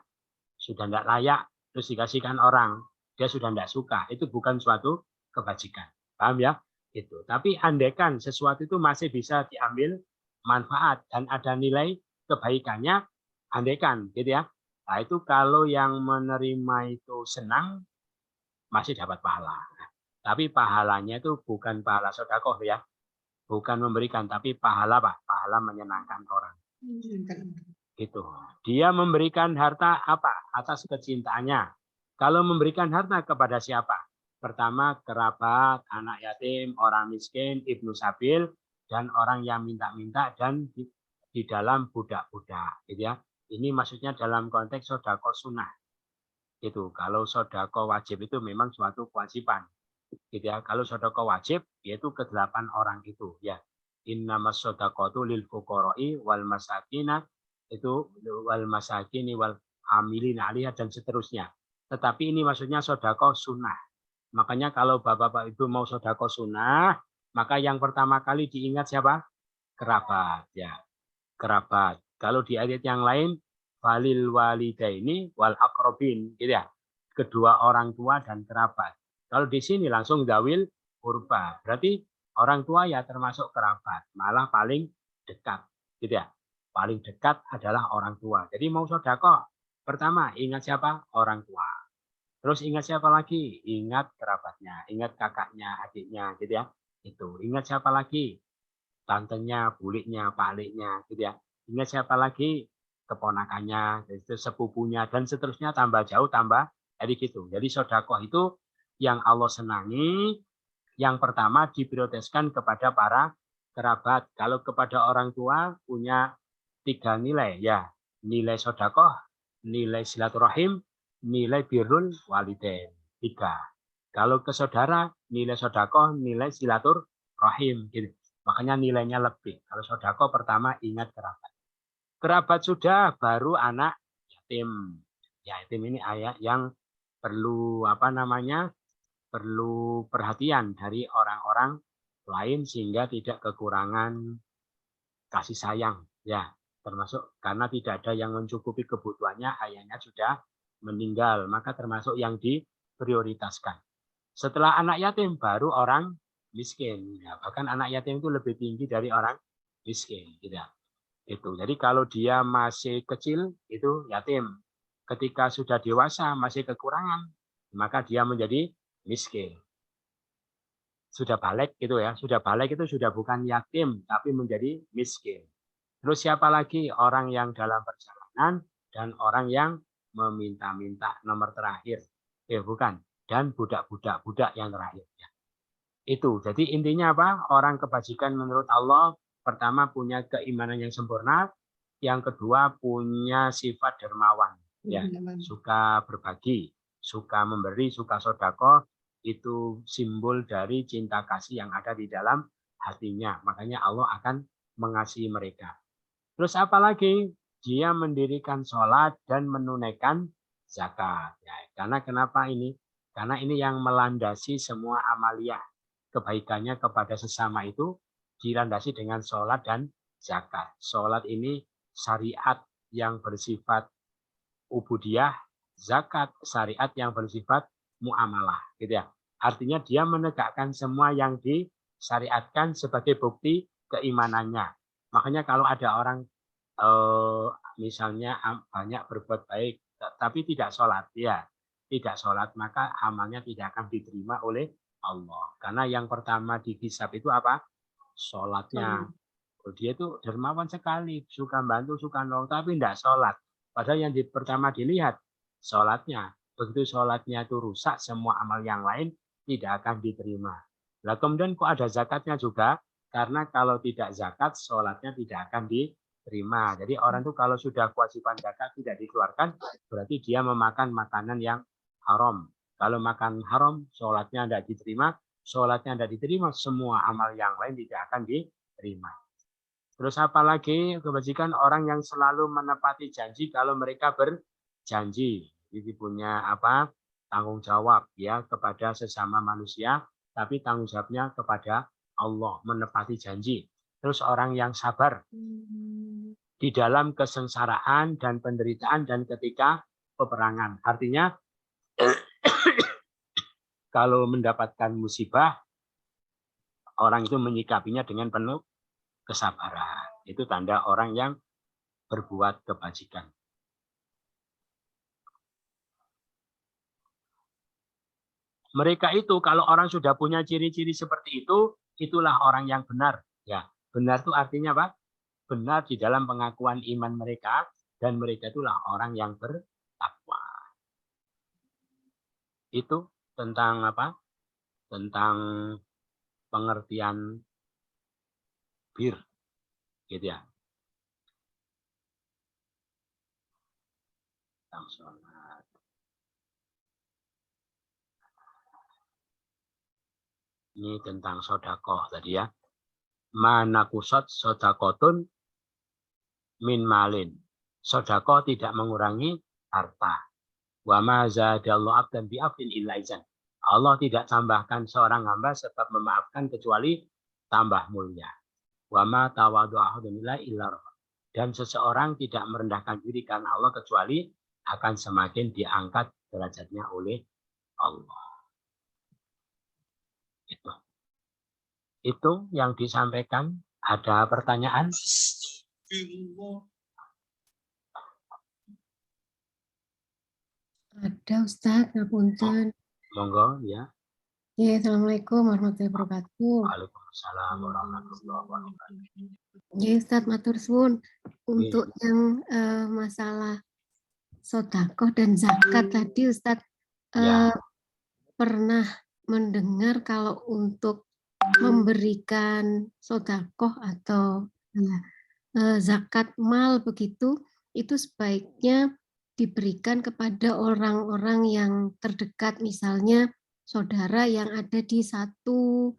sudah tidak layak, terus dikasihkan orang, dia sudah tidak suka. Itu bukan suatu kebajikan. Paham ya? Itu. Tapi andaikan sesuatu itu masih bisa diambil manfaat dan ada nilai kebaikannya, andaikan, gitu ya. Nah, itu kalau yang menerima itu senang, masih dapat pahala. Tapi pahalanya itu bukan pahala sedekah ya. Bukan memberikan, tapi pahala apa? Pahala menyenangkan orang. Gitu. Dia memberikan harta apa? Atas kecintaannya. Kalau memberikan harta kepada siapa? Pertama, kerabat, anak yatim, orang miskin, ibnu sabil, dan orang yang minta-minta, dan di dalam budak-budak. Gitu ya. Ini maksudnya dalam konteks sedekah sunnah. Itu kalau sedekah wajib itu memang suatu kewajiban. Gitu ya. Kalau sedekah wajib yaitu ke-8 orang itu ya. Innamas shadaqatu lil fuqara'i wal masakina itu wal masakini wal amilina 'alaiha dan seterusnya. Tetapi ini maksudnya sedekah sunnah. Makanya kalau Bapak Ibu mau sedekah sunnah, maka yang pertama kali diingat siapa? Kerabat ya. Kerabat. Kalau di ayat yang lain walil walidaini wal aqrabin gitu ya. Kedua orang tua dan kerabat. Kalau di sini langsung dawil qurba. Berarti orang tua ya termasuk kerabat, malah paling dekat gitu ya. Paling dekat adalah orang tua. Jadi mau sedekah, pertama ingat siapa? Orang tua. Terus ingat siapa lagi? Ingat kerabatnya, ingat kakaknya, adiknya gitu ya. Itu. Ingat siapa lagi? Tantenya, buliknya, paliknya gitu ya. Ingat siapa lagi? Keponakannya, itu sepupunya dan seterusnya tambah jauh tambah jadi gitu. Jadi sedekah itu yang Allah senangi yang pertama diprioritaskan kepada para kerabat. Kalau kepada orang tua punya 3 nilai ya. Nilai sedekah, nilai silaturahim, nilai birrul walidain. 3. Kalau ke saudara nilai sedekah, nilai silaturahim gitu. Makanya nilainya lebih. Kalau sedekah pertama ingat kerabat. Kerabat sudah baru anak yatim. Yatim ini ayat yang perlu perlu perhatian dari orang-orang lain sehingga tidak kekurangan kasih sayang ya, termasuk karena tidak ada yang mencukupi kebutuhannya, ayahnya sudah meninggal, maka termasuk yang diprioritaskan. Setelah anak yatim baru orang miskin ya, bahkan anak yatim itu lebih tinggi dari orang miskin gitu ya. Itu. Jadi kalau dia masih kecil itu yatim. Ketika sudah dewasa masih kekurangan, maka dia menjadi miskin. Sudah balik gitu ya, sudah balik itu sudah bukan yatim tapi menjadi miskin. Terus siapa lagi? Orang yang dalam perjalanan dan orang yang meminta-minta nomor terakhir. Bukan, dan budak yang terakhir ya. Itu. Jadi intinya apa? Orang kebajikan menurut Allah pertama punya keimanan yang sempurna, yang kedua punya sifat dermawan, ya, suka berbagi, suka memberi, suka sedekah, itu simbol dari cinta kasih yang ada di dalam hatinya. Makanya Allah akan mengasihi mereka. Terus apa lagi? Dia mendirikan sholat dan menunaikan zakat. Ya, karena kenapa ini? Karena ini yang melandasi semua amaliyah kebaikannya kepada sesama itu dilandasi dengan sholat dan zakat. Sholat ini syariat yang bersifat ubudiyah, zakat syariat yang bersifat muamalah, gitu ya. Artinya dia menegakkan semua yang disyariatkan sebagai bukti keimanannya. Makanya kalau ada orang misalnya banyak berbuat baik tapi tidak sholat, ya tidak sholat, maka amalnya tidak akan diterima oleh Allah. Karena yang pertama dihisab itu apa? Sholatnya. Dia itu dermawan sekali, suka bantu, suka nolong, tapi tidak sholat. Padahal yang pertama dilihat sholatnya. Begitu sholatnya itu rusak, semua amal yang lain tidak akan diterima. Nah, kemudian kok ada zakatnya juga? Karena kalau tidak zakat, sholatnya tidak akan diterima. Jadi orang itu kalau sudah kewajiban zakat tidak dikeluarkan, berarti dia memakan makanan yang haram. Kalau makan haram, sholatnya tidak diterima. Sholatnya tidak diterima, semua amal yang lain tidak akan diterima. Terus apa lagi kebajikan? Orang yang selalu menepati janji kalau mereka berjanji. Jadi punya apa? Tanggung jawab ya kepada sesama manusia, tapi tanggung jawabnya kepada Allah, menepati janji. Terus orang yang sabar di dalam kesengsaraan dan penderitaan dan ketika peperangan. Artinya kalau mendapatkan musibah, orang itu menyikapinya dengan penuh kesabaran. Itu tanda orang yang berbuat kebajikan. Mereka itu kalau orang sudah punya ciri-ciri seperti itu, itulah orang yang benar. Ya, benar itu artinya apa? Benar di dalam pengakuan iman mereka, dan mereka itulah orang yang bertakwa. Itu tentang apa? Tentang pengertian bir, gitu ya. Tentang sholat. Ini tentang sodakoh tadi ya. Manakusot sodakotun min malin. Sodakoh tidak mengurangi harta. Wa ma zadallahu abdan bi'afin illa izan. Allah tidak tambahkan seorang hamba sebab memaafkan kecuali tambah mulia. Wa ma tawadhu ahadun illa rafa. Dan seseorang tidak merendahkan diri karena Allah kecuali akan semakin diangkat derajatnya oleh Allah. Itu yang disampaikan. Ada pertanyaan? Ada Ustadz, ngapunten. Monggo ya. Ya, Assalamualaikum warahmatullahi wabarakatuh. Waalaikumsalam warahmatullahi wabarakatuh. Ya Ustadz, matur suwun. Untuk yang masalah sodakoh dan zakat tadi Ustadz Ya. pernah mendengar kalau untuk memberikan sodakoh atau zakat mal begitu, itu sebaiknya diberikan kepada orang-orang yang terdekat, misalnya saudara yang ada di satu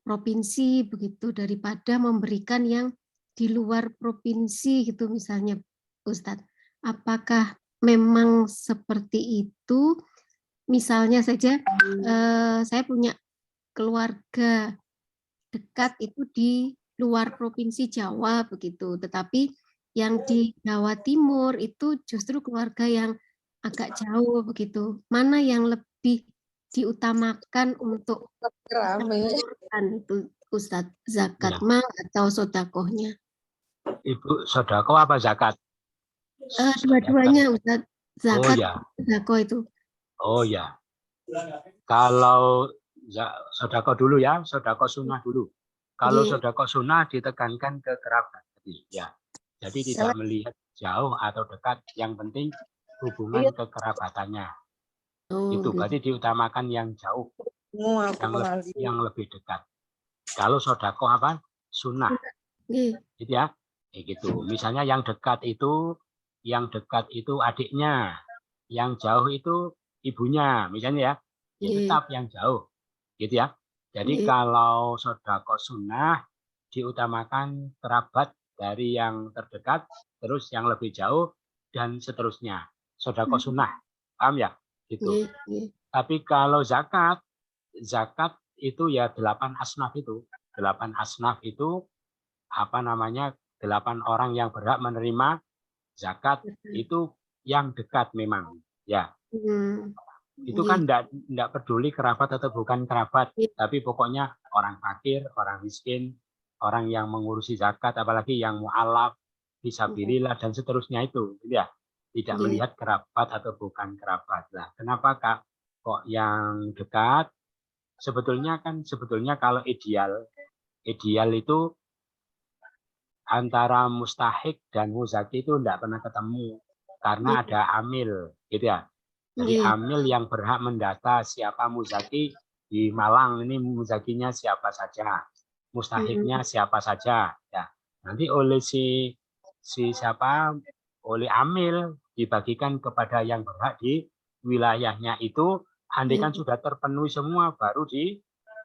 provinsi begitu, daripada memberikan yang di luar provinsi gitu misalnya Ustadz. Apakah memang seperti itu? Misalnya saja saya punya keluarga dekat itu di luar provinsi Jawa begitu, tetapi yang di Jawa Timur itu justru keluarga yang agak jauh begitu. Mana yang lebih diutamakan untuk menyalurkan itu Ustadz, zakat mal atau sodakohnya? Ibu sodakoh apa zakat? Dua-duanya Ustadz, zakat oh, ya. sodakoh itu. Oh ya. Kalau sodakoh dulu ya, sodakoh sunnah dulu. Kalau sodakoh sunnah ditekankan ke kerabat, ya. Jadi tidak melihat jauh atau dekat, yang penting hubungan kekerabatannya. Itu berarti diutamakan yang jauh, yang lebih dekat. Kalau sodakoh apa? Sunnah. Gitu ya. Gitu. Misalnya yang dekat itu adiknya, yang jauh itu ibunya, misalnya ya. Ya tetap yang jauh. Gitu ya. Jadi kalau sodakoh sunnah diutamakan kerabat dari yang terdekat, terus yang lebih jauh, dan seterusnya. Sodakoh sunnah. Paham ya? Gitu. Tapi kalau zakat itu ya 8 asnaf itu. 8 asnaf itu apa namanya? 8 orang yang berhak menerima zakat itu yang dekat memang. Ya. Itu kan enggak peduli kerabat atau bukan kerabat, tapi pokoknya orang fakir, orang miskin, orang yang mengurusi zakat, apalagi yang mu'alaf, fisabilillah dan seterusnya itu, gitu ya. Tidak melihat kerabat atau bukan kerabat. Nah, kenapa kok yang dekat? Sebetulnya kalau ideal itu antara mustahik dan muzaki itu enggak pernah ketemu karena ada amil, gitu ya. Jadi amil yang berhak mendata siapa muzaki di Malang ini, muzakinya siapa saja, mustahiknya siapa saja. Ya. Nanti oleh oleh amil dibagikan kepada yang berhak di wilayahnya itu. Andai kan sudah terpenuhi semua, baru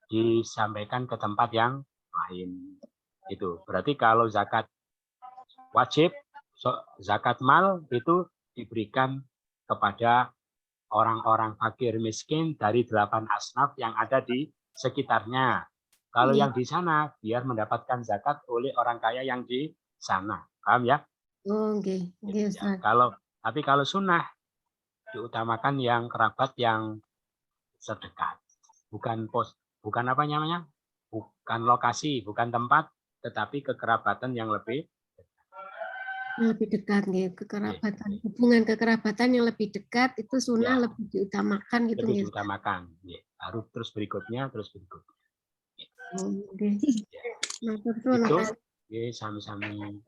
disampaikan ke tempat yang lain. Itu berarti kalau zakat wajib, zakat mal itu diberikan kepada orang-orang fakir miskin dari 8 asnaf yang ada di sekitarnya. Kalau Iya. yang di sana biar mendapatkan zakat oleh orang kaya yang di sana. Paham ya? Oh, nggih, nggih Ya, Ustaz. tapi kalau sunnah diutamakan yang kerabat yang terdekat. Bukan apa namanya? Bukan lokasi, bukan tempat, tetapi kekerabatan yang lebih Lebih dekat nggih, kekerabatan. Hubungan kekerabatan yang lebih dekat itu sunnah Ya. lebih diutamakan gitu lebih nggih. diutamakan. Ya, baru terus berikutnya. Oh, nggih. Ya. Matur suwun Itu, Ustaz. ya, sami-sami.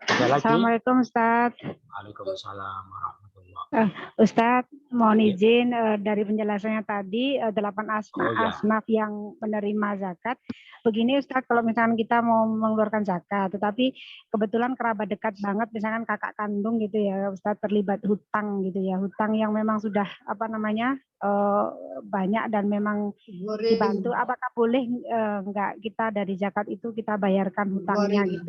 Ada lagi? Assalamualaikum Ustadz. Waalaikumsalam warahmatullahi. Ustadz, mohon Ya. izin dari penjelasannya tadi 8 Oh, ya. asnaf yang menerima zakat. Begini Ustadz, kalau misalkan kita mau mengeluarkan zakat, tetapi kebetulan kerabat dekat banget, misalkan kakak kandung gitu ya, Ustadz terlibat hutang gitu ya, hutang yang memang sudah banyak dan memang dibantu. Apakah boleh enggak kita dari zakat itu kita bayarkan hutangnya gitu?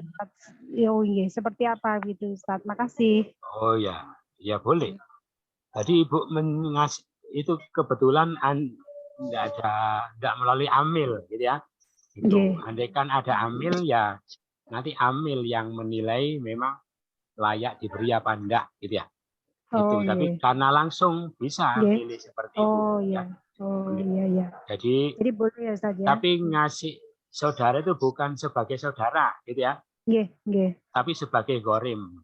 Oh iya, seperti apa gitu Ustadz? Makasih. Oh ya, ya boleh. Tadi Ibu mengasih itu kebetulan enggak melalui amil gitu ya. Gitu. Nggih. Andaikan ada amil ya nanti amil yang menilai memang layak diberi apa enggak gitu ya. Oh, Gitu. Tapi iya. karena langsung bisa Nggih. pilih seperti itu. Oh Ya. iya. Oh Boleh. iya iya. Jadi boleh ya Ustaz ya. tapi ngasih saudara itu bukan sebagai saudara gitu ya, Nggih, nggih. tapi sebagai gorim.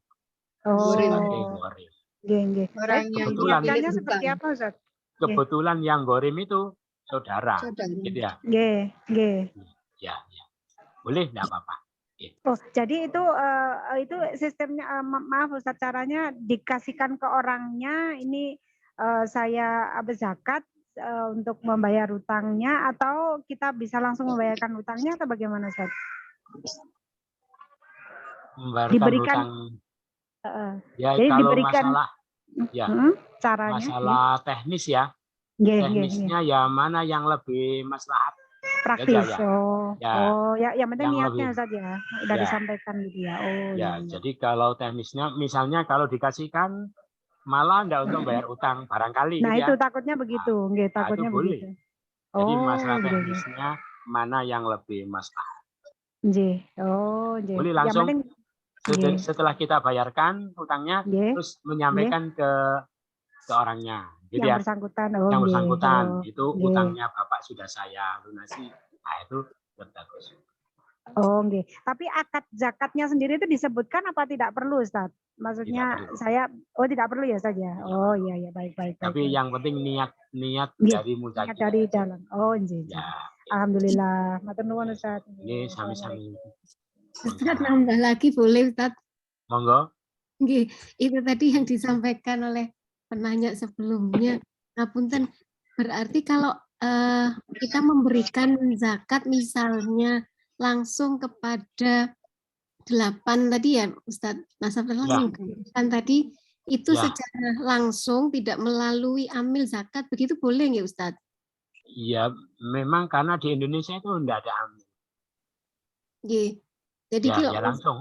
Oh. Sebagai gorim. Nggih, nggih. Orang yang Kebetulan. Penyiasannya pilih seperti hutang. apa Ustaz? Kebetulan yang gorim itu saudara, gitu ya. Nggih, nggih. Ya. Boleh enggak apa-apa. Oh, jadi itu sistemnya maaf Ustaz, caranya dikasihkan ke orangnya ini saya zakat untuk membayar hutangnya atau kita bisa langsung membayarkan hutangnya atau bagaimana Ustaz? Membayarkan Diberikan hutang. Ya jadi kalau diberikan masalah ya caranya masalah teknis ya. Teknisnya ya mana yang lebih maslahat. praktis. Ya. Yang penting Yang niatnya lebih. saja udah Ya. disampaikan gitu ya. Oh Ya, jadi kalau teknisnya misalnya kalau dikasihkan malah enggak untuk bayar utang barangkali Nah, gitu itu ya. takutnya begitu, nggih, Nah, itu takutnya boleh. begitu. Jadi masalah nggih, nggih. teknisnya mana yang lebih maslahat. Nggih. Oh, nggih. Boleh Yang langsung penting nggih. setelah kita bayarkan hutangnya Nggih. terus menyampaikan ke orangnya gitu Yang ya. bersangkutan. Oh, Yang nggih. bersangkutan Oh, itu nggih. utangnya Bapak sudah saya lunasi. Nah, itu bagus. Oh, nggih. Tapi akad zakatnya sendiri itu disebutkan apa tidak perlu, Ustaz? Maksudnya Tidak perlu. saya tidak perlu ya saja. Oh, iya baik. Tapi baik. yang penting niat Nggih, dari niat muzakir. dari dalam. Oh, nggih. Ya. Alhamdulillah. Matur nuwun Ustaz. Ini sami-sami. Ustaz nambah lagi boleh Ustaz? Monggo. Nggih, itu tadi yang disampaikan oleh penanya sebelumnya. Ngapunten, berarti kalau kita memberikan zakat misalnya langsung kepada 8 tadi ya Ustadz Nasab langsung kan tadi itu secara langsung tidak melalui amil zakat begitu boleh nggak Ustadz? Iya, memang karena di Indonesia itu enggak ada amil. Jadi kalau langsung.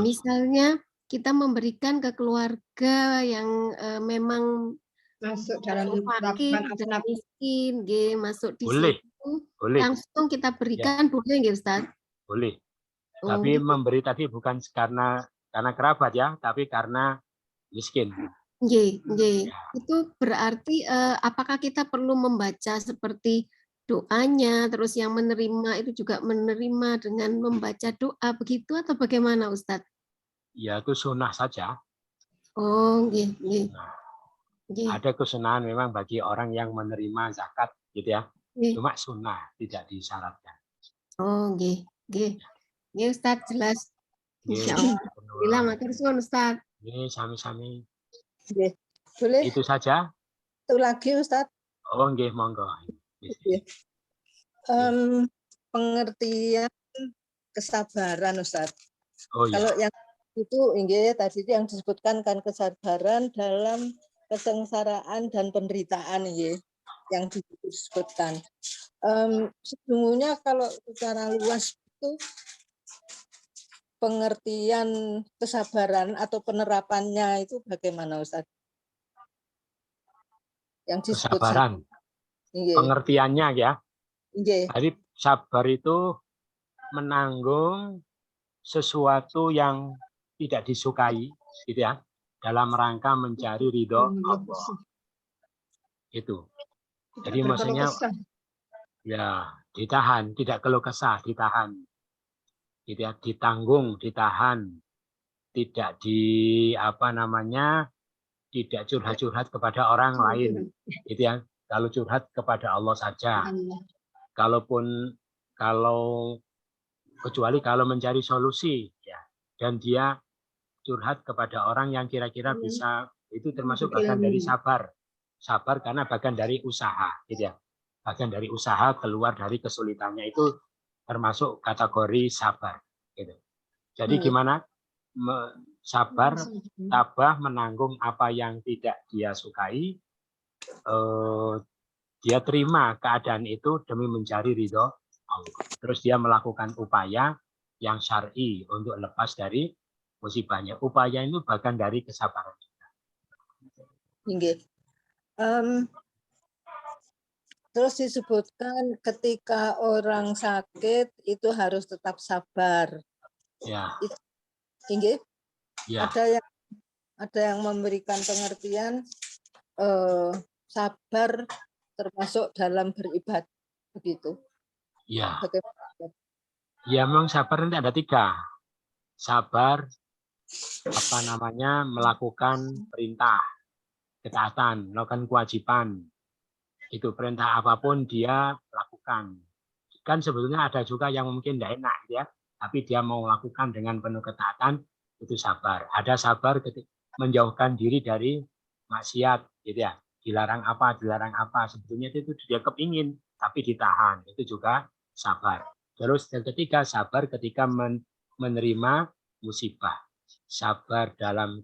Misalnya kita memberikan ke keluarga yang memang masuk dalam fakir dan miskin, masuk di boleh. situ, boleh. langsung kita berikan boleh nggak Ustaz? Boleh. Tapi memberi tadi bukan karena kerabat ya, tapi karena miskin. Itu berarti apakah kita perlu membaca seperti doanya, terus yang menerima itu juga menerima dengan membaca doa begitu atau bagaimana Ustadz? Ya itu sunnah saja. Oh, Ada kesunahan memang bagi orang yang menerima zakat, gitu ya. Cuma sunnah, tidak disyaratkan. Oh, Ini Ustadz jelas. Insyaallah. Matur suwun Ustadz. Ini sami-sami. Boleh? Itu saja. Itu lagi Ustadz. Oh, nggih, monggo. Pengertian kesabaran Ustadz. Oh, kalau yang itu tadi yang disebutkan kan kesabaran dalam kesengsaraan dan penderitaan yang disebutkan. Sesungguhnya kalau secara luas itu pengertian kesabaran atau penerapannya itu bagaimana Ustaz? Yang disebut kesabaran. Pengertiannya ya. Jadi sabar itu menanggung sesuatu yang tidak disukai, gitu ya, dalam rangka mencari ridho Allah. Itu. Jadi maksudnya ya ditahan, tidak keluh kesah, ditahan, gitu ya, ditanggung, ditahan, tidak tidak curhat-curhat kepada orang lain, gitu ya. Kalau curhat kepada Allah saja. Kecuali kalau mencari solusi, ya, dan dia curhat kepada orang yang kira-kira bisa, itu termasuk bagian dari sabar. Sabar karena bagian dari usaha, gitu ya. Bagian dari usaha keluar dari kesulitannya, itu termasuk kategori sabar, gitu. Jadi gimana? Sabar, tabah menanggung apa yang tidak dia sukai, dia terima keadaan itu demi mencari ridho Allah. Terus dia melakukan upaya yang syar'i untuk lepas dari musibahnya. Upaya itu bagian dari kesabaran. Terus disebutkan ketika orang sakit itu harus tetap sabar. Ya. Ya. Ada yang memberikan pengertian sabar termasuk dalam beribadah, begitu. Ya. Ya, memang sabar nanti ada 3. Sabar melakukan perintah, ketaatan, melakukan kewajiban. Itu perintah apapun dia lakukan. Kan sebetulnya ada juga yang mungkin tidak enak, ya, tapi dia mau lakukan dengan penuh ketaatan, itu sabar. Ada sabar menjauhkan diri dari maksiat, gitu ya. Dilarang apa, sebetulnya itu dia kepingin, tapi ditahan, itu juga sabar. Terus yang ketiga, sabar ketika menerima musibah. Sabar dalam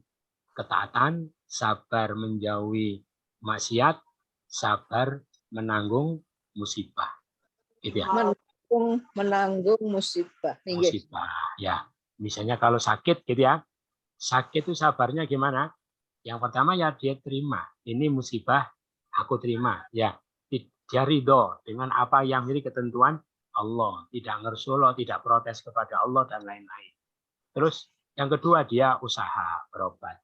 ketaatan, sabar menjauhi maksiat, sabar menanggung musibah. Gitu ya. Menanggung musibah. Musibah, ya. Misalnya kalau sakit, gitu ya. Sakit itu sabarnya gimana? Yang pertama ya dia terima. Ini musibah, aku terima. Ya, dia ridho dengan apa yang menjadi ketentuan Allah. Tidak ngersuloh, tidak protes kepada Allah, dan lain-lain. Terus yang kedua dia usaha berobat.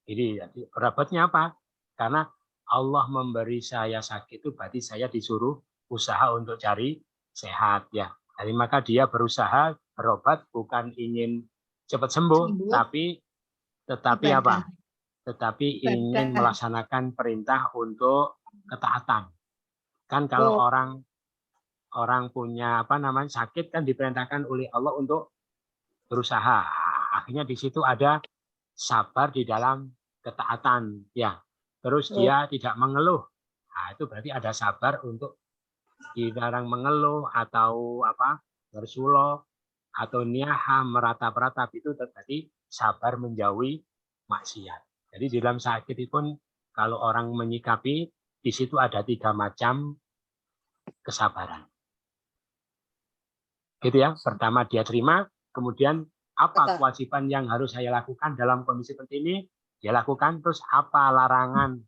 Jadi berobatnya apa? Karena Allah memberi saya sakit itu berarti saya disuruh usaha untuk cari sehat, ya. Jadi maka dia berusaha berobat bukan ingin cepat sembuh, tetapi apa? Tetapi ingin melaksanakan perintah untuk ketaatan. Kan kalau orang punya sakit kan diperintahkan oleh Allah untuk berusaha. Akhirnya di situ ada sabar di dalam ketaatan, ya. Terus dia tidak mengeluh. Nah, itu berarti ada sabar untuk dilarang mengeluh atau bersuloh atau niyaha meratap-ratap, itu berarti sabar menjauhi maksiat. Jadi di dalam sakit itu pun kalau orang menyikapi, di situ ada 3 macam kesabaran. Gitu ya. Pertama dia terima, kemudian apa kewajiban yang harus saya lakukan dalam kondisi seperti ini, dia lakukan. Terus apa larangan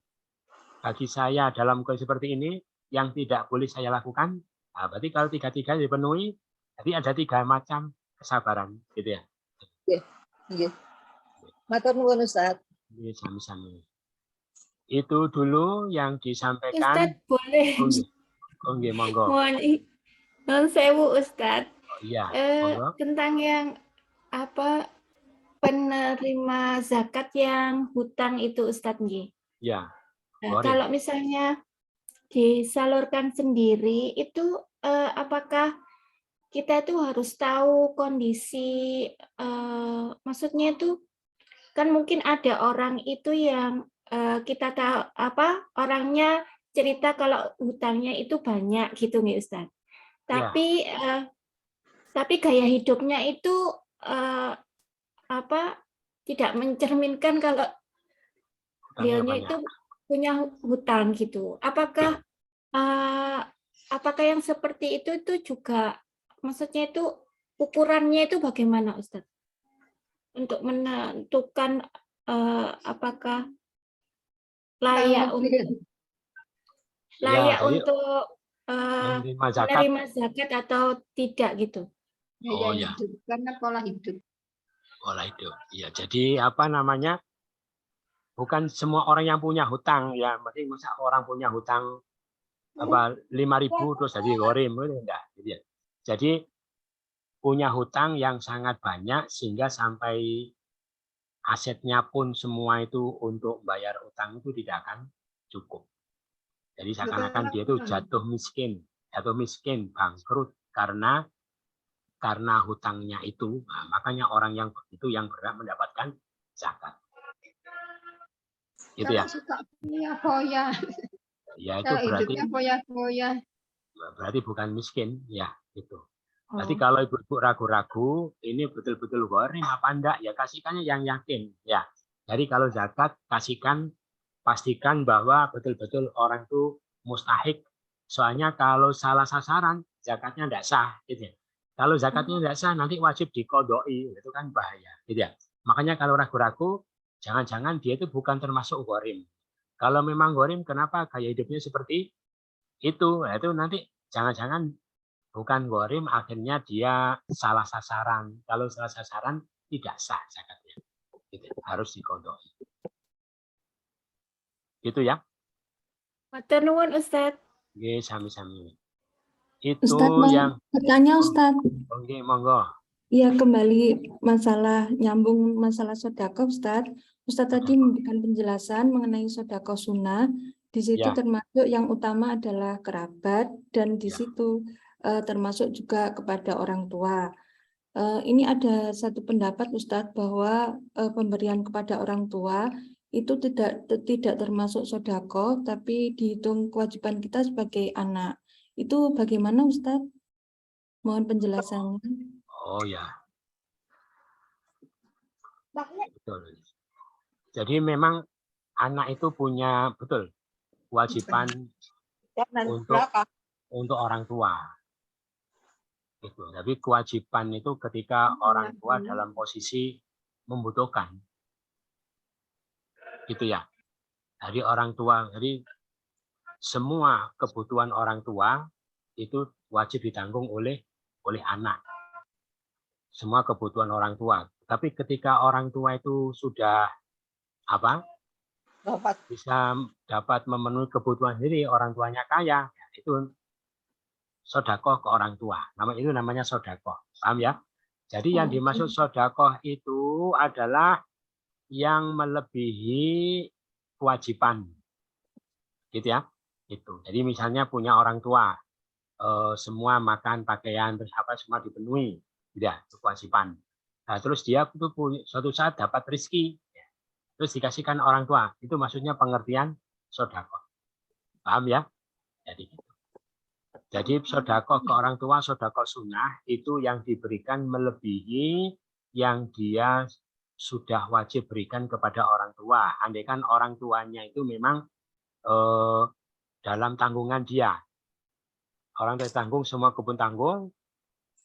bagi saya dalam kondisi seperti ini yang tidak boleh saya lakukan. Nah, berarti kalau 3-3 dipenuhi, jadi ada 3 macam kesabaran, gitu ya. Iya. Matur nuwun Ustaz. Sami-sami. Itu dulu yang disampaikan. Ustaz, boleh. Oke, monggo. Mohon sewu Ustaz. Iya. Tentang yang penerima zakat yang hutang itu Ustaz nggih. Ya. Kalau misalnya disalurkan sendiri itu apakah kita itu harus tahu kondisi, maksudnya itu kan mungkin ada orang itu yang kita tahu orangnya cerita kalau hutangnya itu banyak gitu nih Ustaz. Tapi tapi gaya hidupnya itu tidak mencerminkan kalau beliaunya itu punya hutang gitu. Apakah yang seperti itu juga maksudnya itu ukurannya itu bagaimana Ustaz? Untuk menentukan apakah layak untuk Menerima zakat. menerima zakat atau tidak gitu. Oh Gaya ya, hidup, karena pola hidup. pola hidup. Ya, jadi apa namanya? Bukan semua orang yang punya hutang ya, mesti masa orang punya hutang apa 5.000 terus jadi gharim itu enggak gitu ya. Jadi punya hutang yang sangat banyak sehingga sampai asetnya pun semua itu untuk bayar utang itu tidak akan cukup. Jadi seakan-akan dia itu jatuh miskin, bangkrut karena hutangnya itu. Nah, makanya orang yang begitu yang berhak mendapatkan zakat. Gitu ya. Kalau suka foya-foya, Ya itu kalau berarti hidupnya foya-foya. bukan miskin ya itu. Oh. Jadi kalau ibu-ibu ragu-ragu ini betul-betul gharim apa enggak ya kasihkannya yang yakin ya. Jadi kalau zakat pastikan bahwa betul-betul orang itu mustahik. Soalnya kalau salah sasaran zakatnya enggak sah gitu ya. Kalau zakatnya enggak sah nanti wajib diqodoi, itu kan bahaya gitu ya. Makanya kalau ragu-ragu jangan-jangan dia itu bukan termasuk gharim. Kalau memang gharim kenapa gaya hidupnya seperti itu? Nah, itu nanti jangan-jangan bukan gharim akhirnya dia salah sasaran. Kalau salah sasaran tidak sah zakatnya. Gitu. Harus diqodoi. Gitu ya. Matur nuwun Ustadz. Oke, sami-sami. Itu Ustadz, yang bertanya Ustadz. oke, monggo. Ya, kembali nyambung masalah sodako Ustadz. Ustadz tadi memberikan penjelasan mengenai sodako sunnah. Di situ Ya. termasuk yang utama adalah kerabat dan di Ya. situ termasuk juga kepada orang tua. Ini ada satu pendapat Ustadz bahwa pemberian kepada orang tua itu tidak termasuk sodako, tapi dihitung kewajiban kita sebagai anak. Itu bagaimana Ustadz? Mohon penjelasannya. Oh ya. Betul. Jadi memang anak itu punya betul kewajiban untuk orang tua. Gitu. Tapi kewajiban itu ketika orang tua dalam posisi membutuhkan. Gitu ya. Jadi orang tua, jadi semua kebutuhan orang tua itu wajib ditanggung oleh anak. Semua kebutuhan orang tua. Tapi ketika orang tua itu sudah bisa dapat memenuhi kebutuhan sendiri, orang tuanya kaya, itu sodakoh ke orang tua. Itu namanya sodakoh. Paham ya? Jadi yang dimaksud sodakoh itu adalah yang melebihi kewajiban. Gitu ya. Itu. Jadi misalnya punya orang tua, semua makan, pakaian, terus semua dipenuhi. Tidak, itu kewajiban. Nah, terus dia itu suatu saat dapat rezeki, terus dikasihkan orang tua. Itu maksudnya pengertian sodakoh. Paham ya? Jadi sodakoh ke orang tua, sodakoh sunnah, itu yang diberikan melebihi yang dia sudah wajib berikan kepada orang tua. Andaikan orang tuanya itu memang dalam tanggungan dia. Orang tua tanggung, semua kebun tanggung,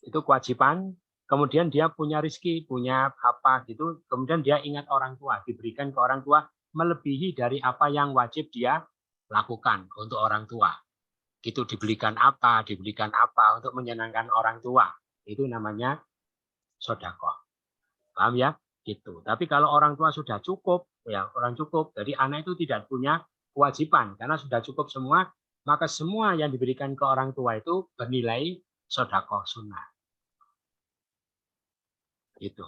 itu kewajiban. Kemudian dia punya rezeki, punya apa gitu. Kemudian dia ingat orang tua, diberikan ke orang tua melebihi dari apa yang wajib dia lakukan untuk orang tua. Gitu dibelikan apa untuk menyenangkan orang tua. Itu namanya sodakoh. Paham ya? Gitu. Tapi kalau orang tua sudah cukup, ya orang cukup. Jadi anak itu tidak punya kewajiban karena sudah cukup semua. Maka semua yang diberikan ke orang tua itu bernilai sodakoh sunnah. Gitu.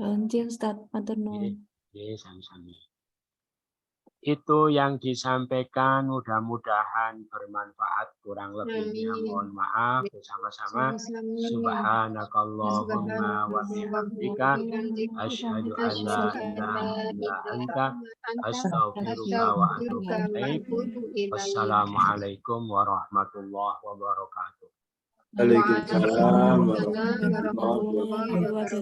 Lanjut Ustadz, matur nuwun. Sami-sami. Itu yang disampaikan, mudah-mudahan bermanfaat. Kurang lebihnya mohon maaf bersama-sama. Subhanakallahumma wa bihamdika asyhadu an la ilaha illa anta astaghfiruka wa atubu ilaik. Wassalamualaikum warahmatullahi wabarakatuh. Waalaikumsalam warahmatullahi wabarakatuh.